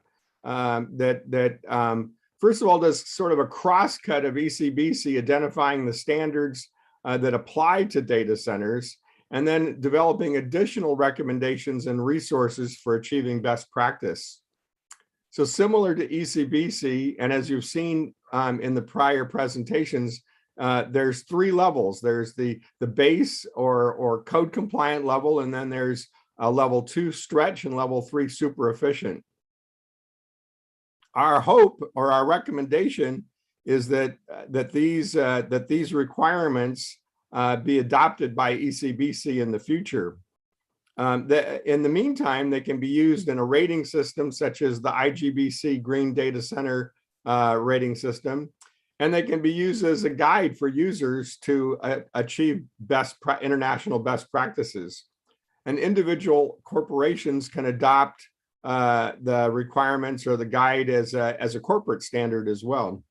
first of all does sort of a crosscut of ECBC, identifying the standards that apply to data centers, and then developing additional recommendations and resources for achieving best practice. So similar to ECBC, and as you've seen in the prior presentations, there's three levels. There's the base or code compliant level, and then there's level 2 stretch and level 3 super efficient. Our hope or our recommendation is that these requirements be adopted by ECBC in the future. In the meantime, they can be used in a rating system such as the IGBC Green Data Center rating system, and they can be used as a guide for users to achieve international best practices. And individual corporations can adopt the requirements or the guide as a corporate standard as well.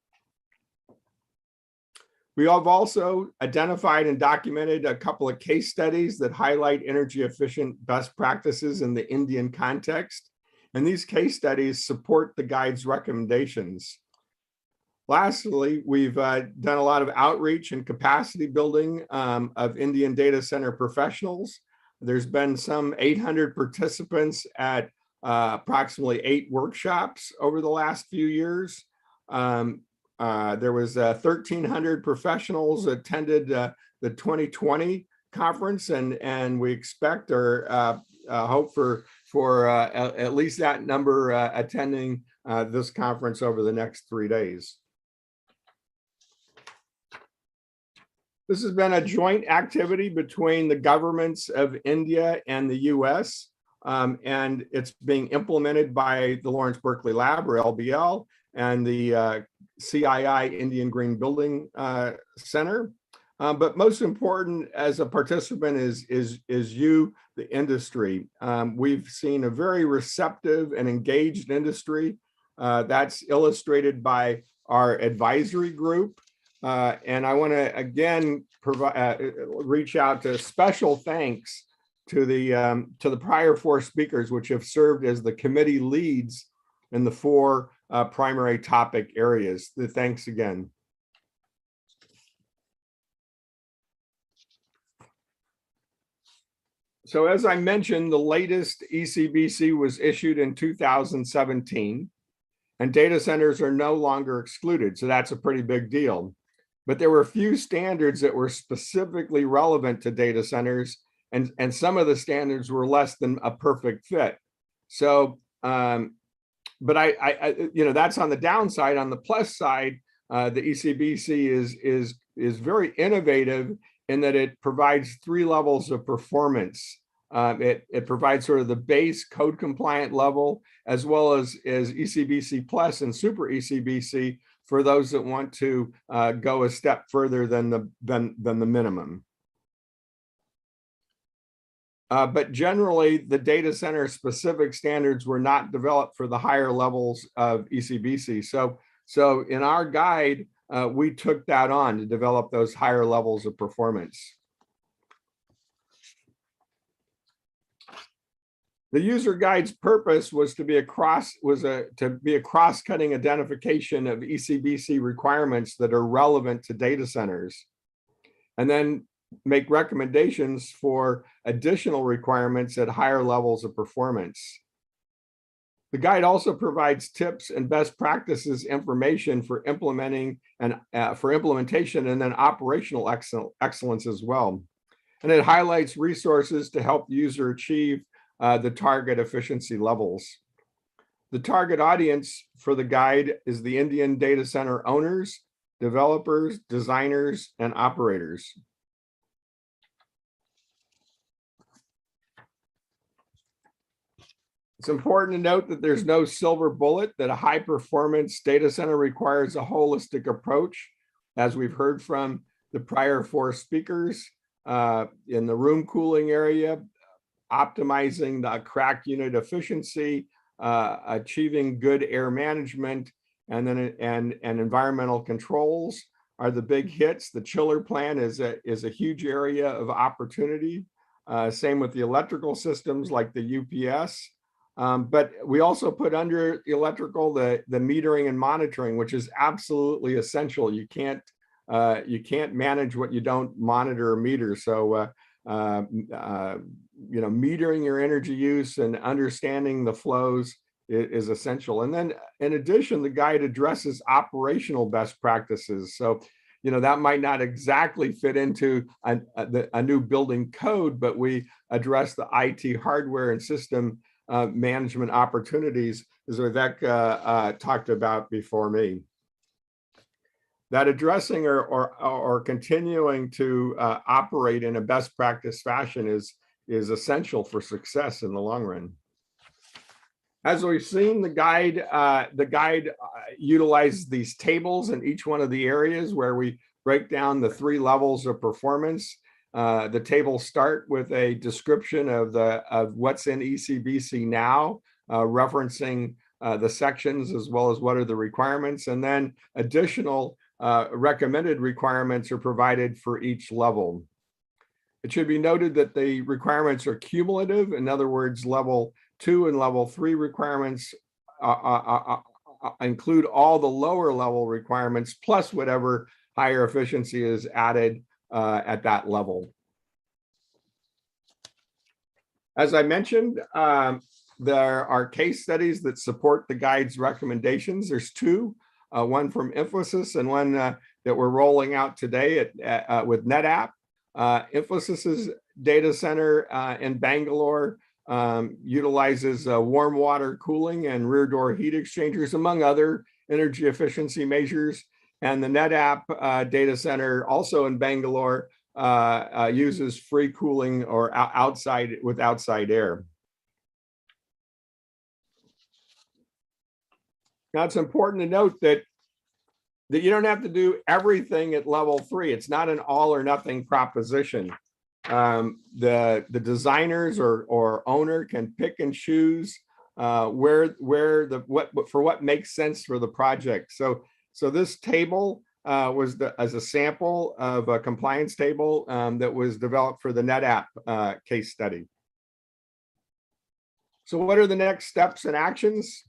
We have also identified and documented a couple of case studies that highlight energy efficient best practices in the Indian context. And these case studies support the guide's recommendations. Lastly, we've done a lot of outreach and capacity building of Indian data center professionals. There's been some 800 participants at approximately 8 workshops over the last few years. There was 1,300 professionals attended the 2020 conference, and we expect or hope for at least that number attending this conference over the next 3 days. This has been a joint activity between the governments of India and the US, and it's being implemented by the Lawrence Berkeley Lab, or LBL, and the CII Indian Green Building Center. But most important as a participant is you, the industry. We've seen a very receptive and engaged industry. That's illustrated by our advisory group. And I want to again reach out to special thanks to the prior 4 speakers, which have served as the committee leads in the 4 primary topic areas. Thanks again. So as I mentioned, the latest ECBC was issued in 2017, and data centers are no longer excluded. So that's a pretty big deal. But there were a few standards that were specifically relevant to data centers, and some of the standards were less than a perfect fit. So, but I that's on the downside. On the plus side, the ECBC is very innovative in that it provides 3 levels of performance. It provides sort of the base code compliant level, as well as ECBC plus and super ECBC for those that want to go a step further than the minimum. But generally, the data center specific standards were not developed for the higher levels of ECBC. So in our guide, we took that on to develop those higher levels of performance. The user guide's purpose was to be a cross-cutting identification of ECBC requirements that are relevant to data centers, and then make recommendations for additional requirements at higher levels of performance. The guide also provides tips and best practices information for implementation and then operational excellence as well. And it highlights resources to help the user achieve the target efficiency levels. The target audience for the guide is the Indian data center owners, developers, designers, and operators. It's important to note that there's no silver bullet, that a high performance data center requires a holistic approach, as we've heard from the prior 4 speakers in the room cooling area, optimizing the CRAC unit efficiency, achieving good air management, and then and environmental controls are the big hits. The chiller plant is a huge area of opportunity. Same with the electrical systems like the UPS. But we also put under the electrical the metering and monitoring, which is absolutely essential. You can't manage what you don't monitor or meter. So you know, metering your energy use and understanding the flows is essential. And then in addition, the guide addresses operational best practices. So, you know, that might not exactly fit into a new building code, but we address the IT hardware and system management opportunities, as Vivek talked about before me. That addressing or continuing to operate in a best practice fashion is essential for success in the long run. As we've seen, the guide utilizes these tables in each one of the areas where we break down the 3 levels of performance. The tables start with a description of what's in ECBC now, referencing the sections as well as what are the requirements, and then additional recommended requirements are provided for each level. It should be noted that the requirements are cumulative. In other words, level 2 and level 3 requirements include all the lower level requirements plus whatever higher efficiency is added at that level. As I mentioned, there are case studies that support the guide's recommendations. There's 2, one from Infosys and one that we're rolling out today with NetApp. Infosys's data center in Bangalore utilizes warm water cooling and rear door heat exchangers, among other energy efficiency measures. And the NetApp data center, also in Bangalore, uses free cooling or outside air. Now, it's important to note that you don't have to do everything at level 3. It's not an all or nothing proposition. The designers or owner can pick and choose what makes sense for the project. So this table was as a sample of a compliance table that was developed for the NetApp case study. So what are the next steps and actions?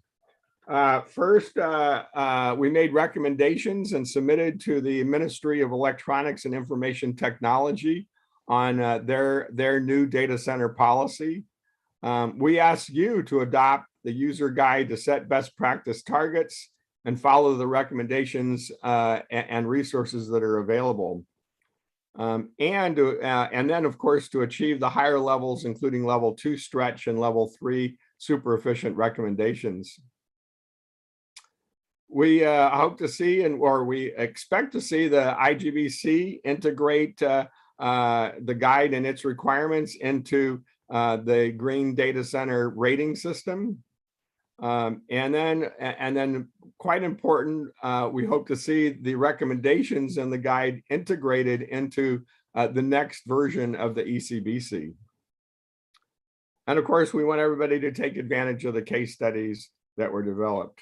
First, we made recommendations and submitted to the Ministry of Electronics and Information Technology on their new data center policy. We asked you to adopt the user guide to set best practice targets and follow the recommendations and resources that are available. And then, of course, to achieve the higher levels, including level 2 stretch and level 3 super efficient recommendations. We hope to see, or we expect to see, the IGBC integrate the guide and its requirements into the green data center rating system. And then quite important, we hope to see the recommendations in the guide integrated into the next version of the ECBC. And of course, we want everybody to take advantage of the case studies that were developed.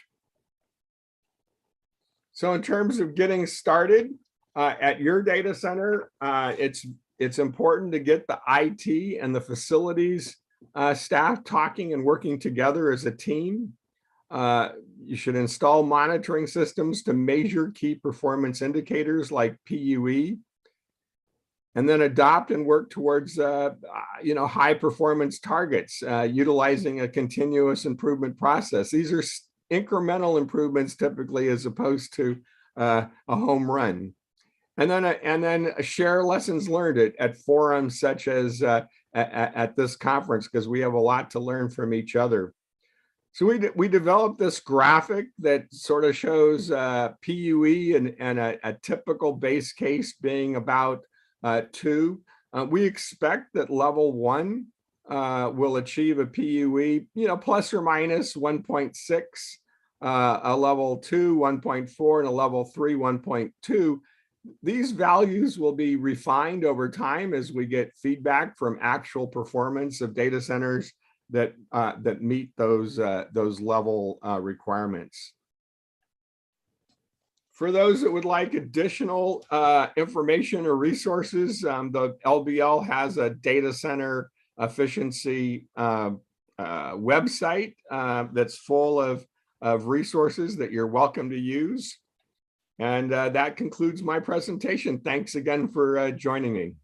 So in terms of getting started at your data center, it's important to get the IT and the facilities staff talking and working together as a team. You should install monitoring systems to measure key performance indicators like PUE, and then adopt and work towards high performance targets utilizing a continuous improvement process. These are incremental improvements typically, as opposed to a home run. And then share lessons learned at forums such as at this conference, because we have a lot to learn from each other. So we developed this graphic that sort of shows PUE and a typical base case being about 2. We expect that level 1 will achieve a PUE, plus or minus 1.6, a level 2, 1.4, and a level 3, 1.2. These values will be refined over time as we get feedback from actual performance of data centers that meet those level requirements. For those that would like additional information or resources, the LBL has a data center efficiency website that's full of resources that you're welcome to use. And that concludes my presentation. Thanks again for joining me.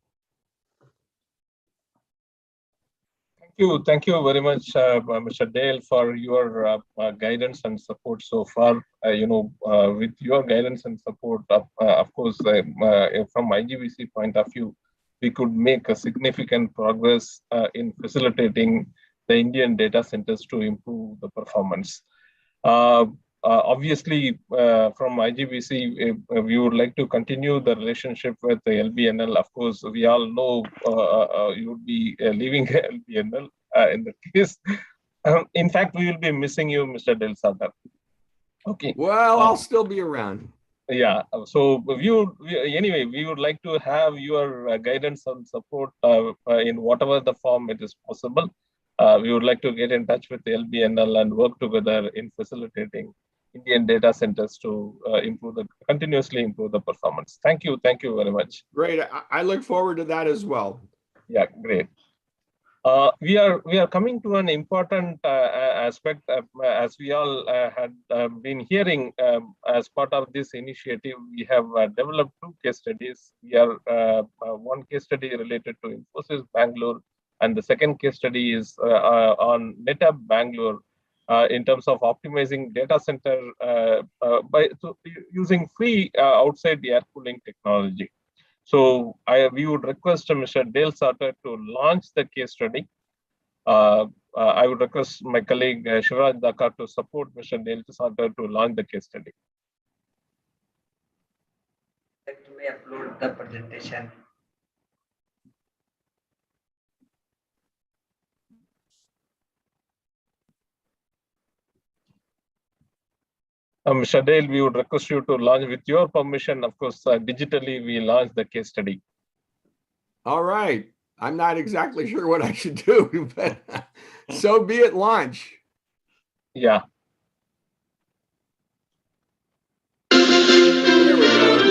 Thank you very much, Mr. Dale, for your guidance and support so far. With your guidance and support, of course, from IGBC point of view, we could make a significant progress in facilitating the Indian data centers to improve the performance. Obviously, from IGBC, we would like to continue the relationship with the LBNL. Of course, we all know you would be leaving LBNL in that case. In fact, we will be missing you, Mr. Del Sartor. Okay. Well, I'll still be around. Yeah. So anyway, we would like to have your guidance and support in whatever the form it is possible. We would like to get in touch with the LBNL and work together in facilitating Indian data centers to continuously improve the performance. Thank you very much. Great. I look forward to that as well. Yeah, great. We are coming to an important aspect, as we all had been hearing. As part of this initiative, we have developed 2 case studies. We are one case study related to Infosys Bangalore, and the second case study is on NetApp Bangalore. In terms of optimizing data center by using free outside the air cooling technology. So we would request Mr. Dale Sartor to launch the case study. I would request my colleague Shivraj Dakar to support Mr. Dale Sartor to launch the case study. Let me upload the presentation. Mr. Dale, we would request you to launch with your permission. Of course, digitally, we launch the case study. All right. I'm not exactly sure what I should do, but so be it, launch. Yeah. There we go.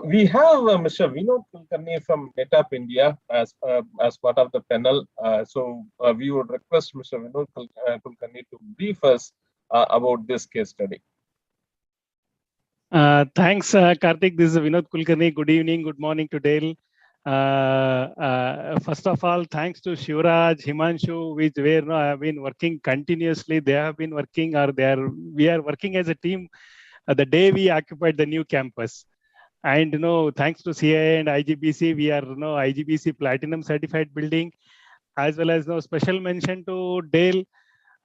We have Mr. Vinod Kulkarni from NetApp India as part of the panel. So we would request Mr. Vinod Kulkarni to brief us about this case study. Thanks, Karthik. This is Vinod Kulkarni. Good evening, good morning to Dale. First of all, thanks to Shivraj, Himanshu, which have been working continuously. They have been working, we are working as a team the day we occupied the new campus. And thanks to CIA and IGBC, we are IGBC Platinum certified building, as well as special mention to Dale.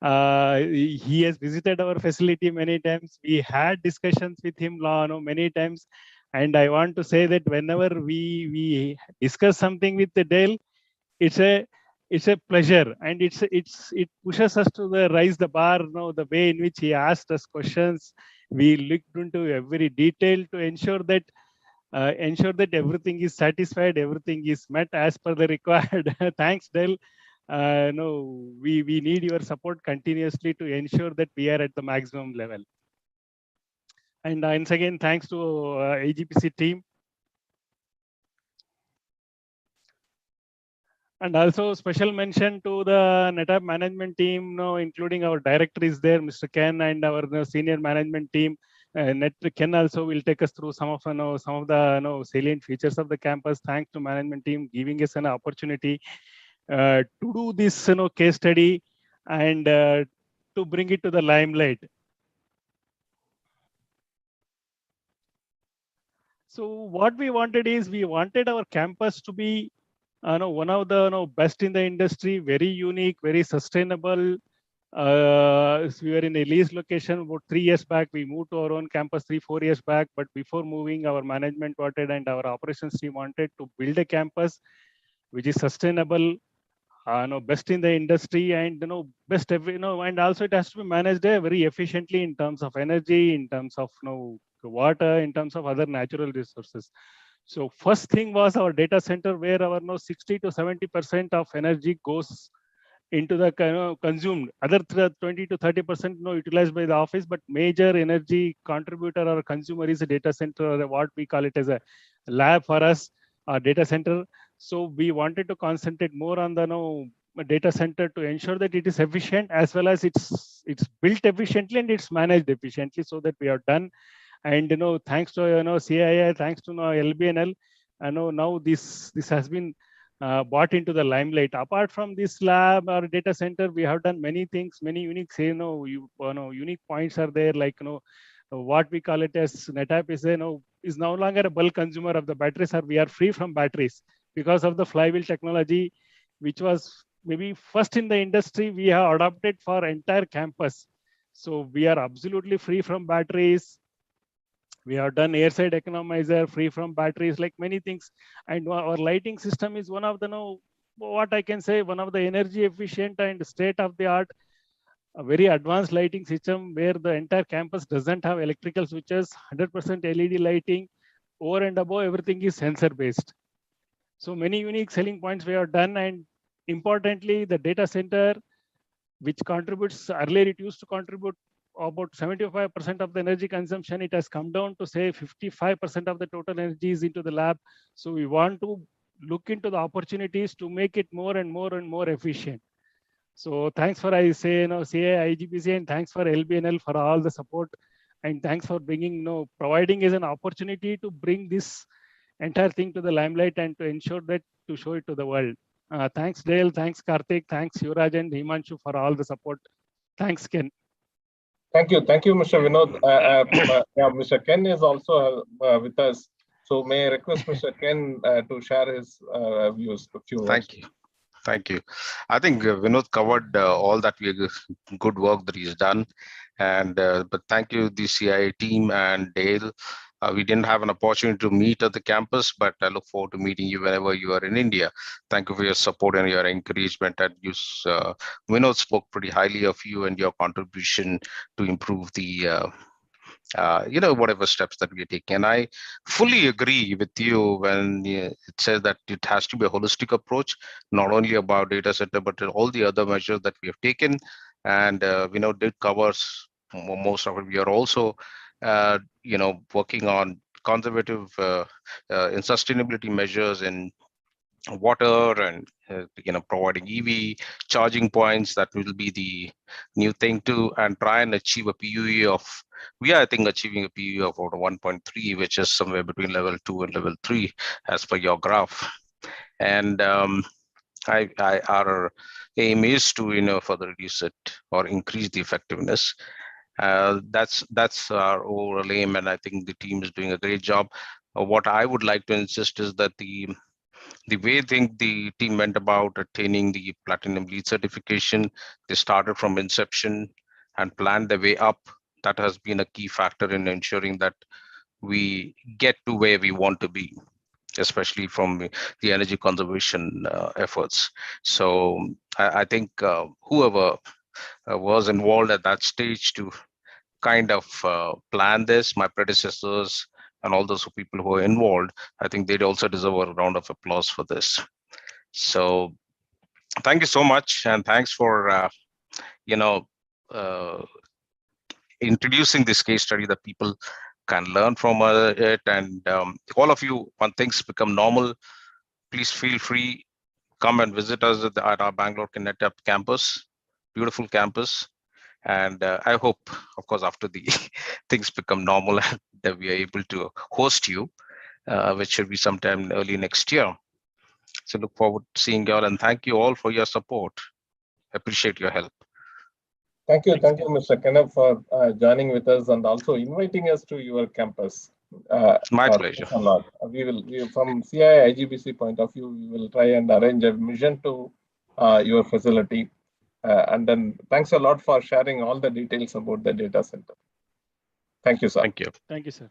He has visited our facility many times. We had discussions with him many times. And I want to say that whenever we discuss something with Dale, it's a pleasure, and it pushes us to raise the bar. The way in which he asked us questions, we looked into every detail to ensure that ensure that everything is satisfied, everything is met as per the required. Thanks, Dell. No, we need your support continuously to ensure that we are at the maximum level. And once again, thanks to IGBC team. And also special mention to the NetApp management team, including our director is there, Mr. Ken, and our senior management team. Ken also will take us through some of the salient features of the campus. Thanks to management team giving us an opportunity to do this case study and to bring it to the limelight. So what we wanted is we wanted our campus to be one of the best in the industry, very unique, very sustainable. So we were in a leased location about 3 years back. We moved to our own campus 3-4 years back. But before moving, our management wanted and our operations team wanted to build a campus which is sustainable, best in the industry, and best and also it has to be managed very efficiently in terms of energy, in terms of water, in terms of other natural resources. So first thing was our data center, where our 60 to 70% of energy goes into the consumed. Other 20 to 30% utilized by the office, but major energy contributor or consumer is a data center, or what we call it as a lab for us, our data center. So we wanted to concentrate more on the data center to ensure that it is efficient, as well as it's built efficiently and it's managed efficiently, so that we are done. And thanks to CII, thanks to LBNL, now this has been brought into the limelight. Apart from this lab or data center, we have done many things, many unique unique points are there, like what we call it as NetApp is no longer a bulk consumer of the batteries, or we are free from batteries because of the flywheel technology, which was maybe first in the industry. We have adopted for entire campus. So we are absolutely free from batteries. We have done airside economizer, free from batteries, like many things. And our lighting system is one of the, what I can say, one of the energy efficient and state of the art, a very advanced lighting system, where the entire campus doesn't have electrical switches, 100% LED lighting, over and above everything is sensor based. So many unique selling points we have done. And importantly, the data center, which contributes, earlier it used to contribute about 75% of the energy consumption, it has come down to say 55% of the total energy is into the lab. So we want to look into the opportunities to make it more and more and more efficient. So thanks for, I say, CA, IGBC, and thanks for LBNL for all the support, and thanks for bringing, providing us an opportunity to bring this entire thing to the limelight and to ensure that, to show it to the world. Thanks Dale, thanks Karthik, thanks Yuvraj and Himanshu for all the support. Thanks Ken. Thank you, Mr. Vinod. Mr. Ken is also with us. So may I request Mr. Ken to share his views? Thank you. I think Vinod covered all that good work that he's done, and but thank you the CII team and Dale. We didn't have an opportunity to meet at the campus, but I look forward to meeting you whenever you are in India. Thank you for your support and your encouragement. And Vinod spoke pretty highly of you and your contribution to improve the whatever steps that we are taking. And I fully agree with you when it says that it has to be a holistic approach, not only about data center, but all the other measures that we have taken. And did covers most of it. We are also working on conservative in sustainability measures in water and providing EV charging points. That will be the new thing too, and try and achieve a PUE of, we are, I think, achieving a PUE of about 1.3, which is somewhere between level 2 and level 3 as per your graph. And our aim is to further reduce it or increase the effectiveness. That's our overall aim, and I think the team is doing a great job. What I would like to insist is that the way I think the team went about attaining the Platinum LEED certification, they started from inception and planned their way up. That has been a key factor in ensuring that we get to where we want to be, especially from the energy conservation efforts. So I think whoever was involved at that stage to kind of plan this, my predecessors and all those people who are involved. I think they also deserve a round of applause for this. So thank you so much, and thanks for introducing this case study that people can learn from it. And all of you, when things become normal, please feel free, come and visit us at our Bangalore Connect Up campus, beautiful campus. And I hope, of course, after the things become normal, that we are able to host you, which should be sometime early next year. So look forward to seeing you all, and thank you all for your support. Appreciate your help. Thank you, Mr. Kenneth, for joining with us and also inviting us to your campus. My pleasure. We will, from CI IGBC point of view, we will try and arrange a mission to your facility. And then thanks a lot for sharing all the details about the data center. Thank you, sir. Thank you. Thank you, sir.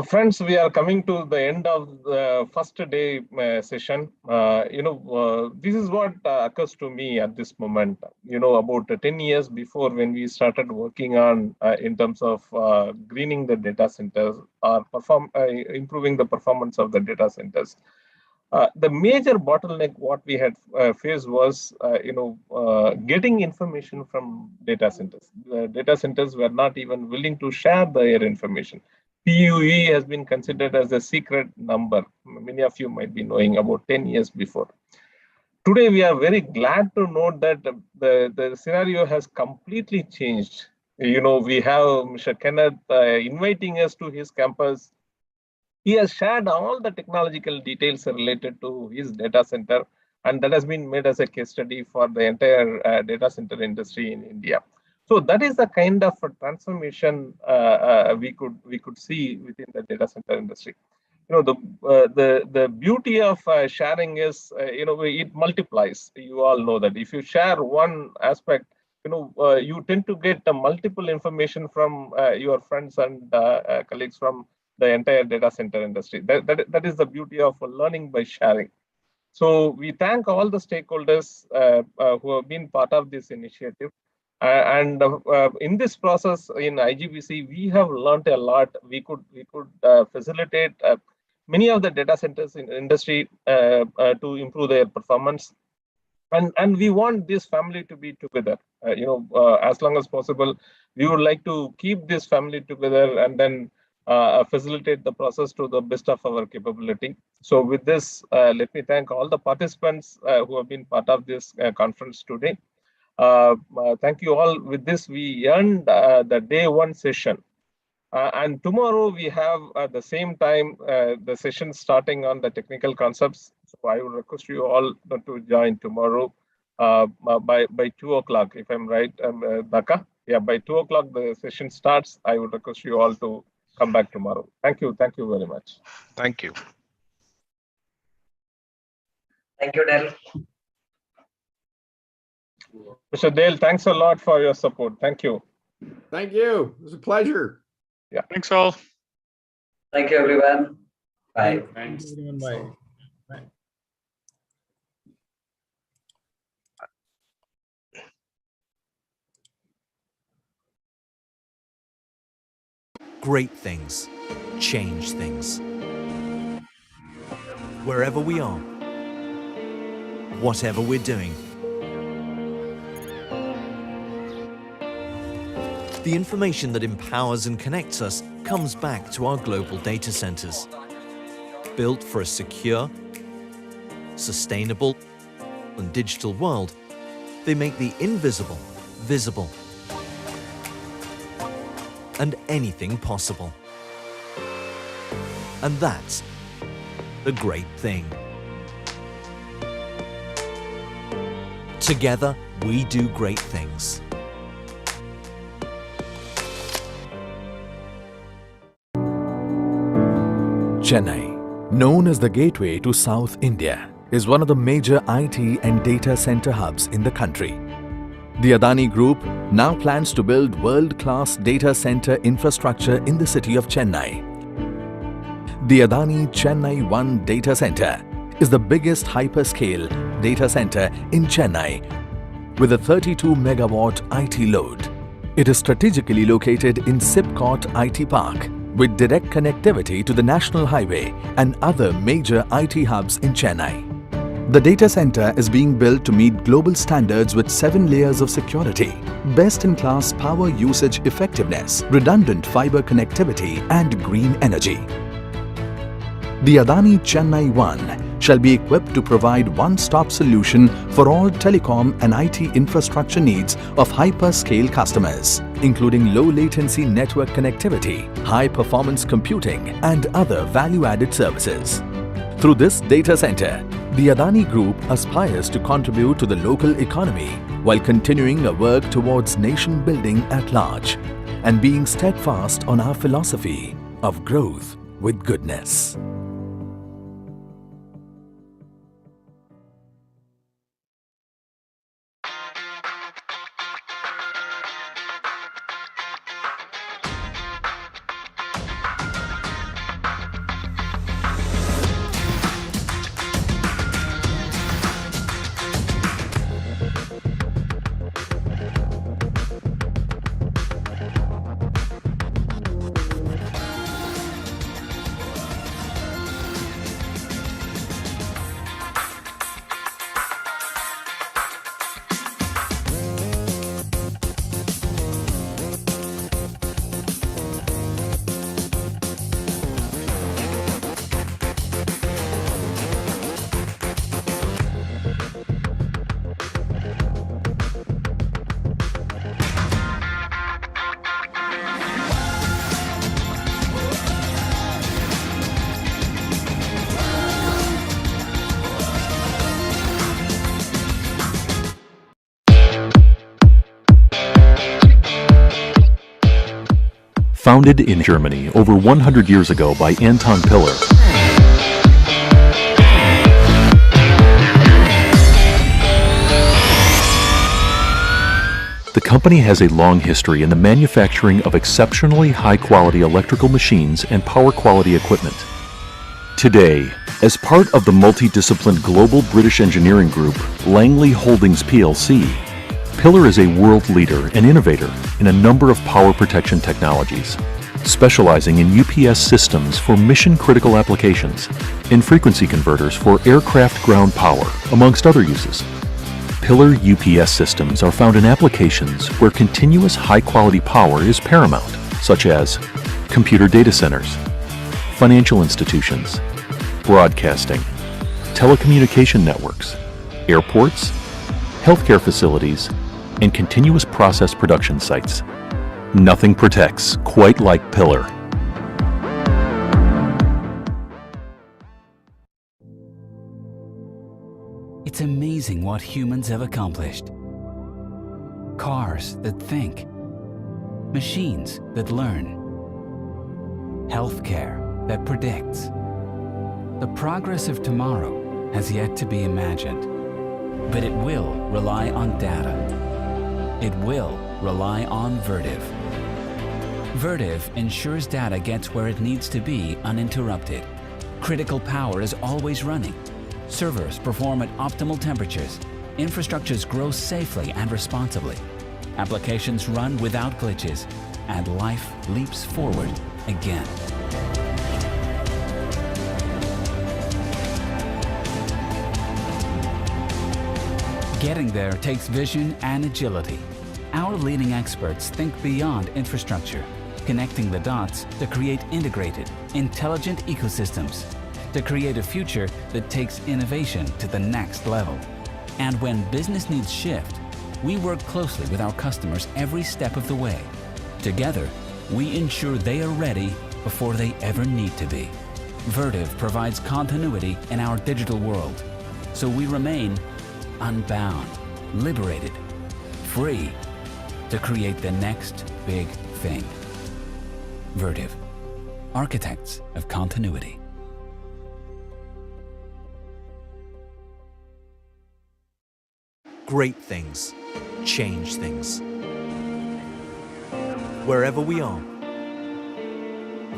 Friends, we are coming to the end of the first day session. This is what occurs to me at this moment. About 10 years before, when we started working on in terms of greening the data centers or improving the performance of the data centers. The major bottleneck what we had faced was, getting information from data centers. The data centers were not even willing to share their information. PUE has been considered as a secret number. Many of you might be knowing about 10 years before. Today, we are very glad to note that the scenario has completely changed. We have Mr. Kenneth inviting us to his campus. He has shared all the technological details related to his data center, and that has been made as a case study for the entire data center industry in India. So that is the kind of transformation we could see within the data center industry. The beauty of sharing is, it multiplies. You all know that if you share one aspect, you tend to get multiple information from your friends and colleagues from the entire data center industry. That is the beauty of learning by sharing. So we thank all the stakeholders who have been part of this initiative. And in this process in IGBC, we have learned a lot. We could facilitate many of the data centers in industry to improve their performance. And we want this family to be together. As long as possible, we would like to keep this family together and then facilitate the process to the best of our capability. So with this, let me thank all the participants who have been part of this conference today. Thank you all. With this, we end the day one session. And tomorrow we have at the same time the session starting on the technical concepts. So I would request you all to join tomorrow by 2 o'clock, if I'm right, Dhaka. Yeah, by 2 o'clock the session starts. I would request you all to come back tomorrow. Thank you. Thank you very much. Thank you. Thank you, Del. Mr. Dale, thanks a lot for your support. Thank you. Thank you. It was a pleasure. Yeah. Thanks all. Thank you, everyone. Bye. Thanks, everyone. Bye. Bye. Great things change things. Wherever we are, whatever we're doing, the information that empowers and connects us comes back to our global data centers. Built for a secure, sustainable, and digital world, they make the invisible visible and anything possible. And that's a great thing. Together, we do great things. Chennai, known as the gateway to South India, is one of the major IT and data center hubs in the country. The Adani Group now plans to build world-class data center infrastructure in the city of Chennai. The Adani Chennai 1 data center is the biggest hyperscale data center in Chennai with a 32 megawatt IT load. It is strategically located in Sipcot IT Park, with direct connectivity to the national highway and other major IT hubs in Chennai. The data center is being built to meet global standards with 7 layers of security, best-in-class power usage effectiveness, redundant fiber connectivity, and green energy. The Adani Chennai 1 shall be equipped to provide one-stop solution for all telecom and IT infrastructure needs of hyperscale customers, including low-latency network connectivity, high-performance computing, and other value-added services. Through this data center, the Adani Group aspires to contribute to the local economy while continuing our work towards nation building at large and being steadfast on our philosophy of growth with goodness. Founded in Germany over 100 years ago by Anton Piller, the company has a long history in the manufacturing of exceptionally high-quality electrical machines and power quality equipment. Today, as part of the multidisciplined global British engineering group Langley Holdings plc, Piller is a world leader and innovator in a number of power protection technologies, specializing in UPS systems for mission-critical applications, in frequency converters for aircraft ground power, amongst other uses. Piller UPS systems are found in applications where continuous high-quality power is paramount, such as computer data centers, financial institutions, broadcasting, telecommunication networks, airports, healthcare facilities, and continuous process production sites. Nothing protects quite like Piller. It's amazing what humans have accomplished. Cars that think, machines that learn, healthcare that predicts. The progress of tomorrow has yet to be imagined, but it will rely on data. It will rely on Vertiv. Vertiv ensures data gets where it needs to be uninterrupted. Critical power is always running. Servers perform at optimal temperatures. Infrastructures grow safely and responsibly. Applications run without glitches, and life leaps forward again. Getting there takes vision and agility. Our leading experts think beyond infrastructure, connecting the dots to create integrated, intelligent ecosystems, to create a future that takes innovation to the next level. And when business needs shift, we work closely with our customers every step of the way. Together, we ensure they are ready before they ever need to be. Vertiv provides continuity in our digital world, so we remain unbound, liberated, free to create the next big thing. Vertiv, architects of continuity. Great things change things. Wherever we are,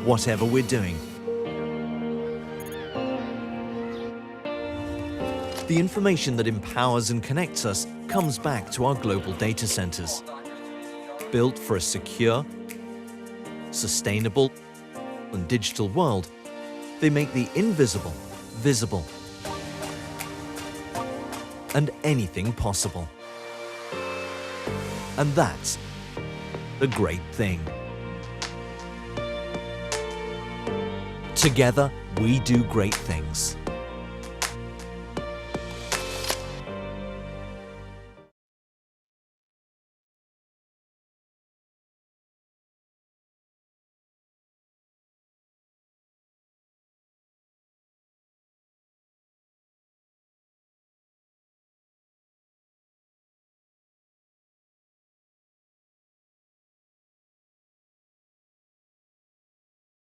whatever we're doing. The information that empowers and connects us comes back to our global data centers, built for a secure, sustainable, and digital world, they make the invisible visible and anything possible. And that's the great thing. Together, we do great things.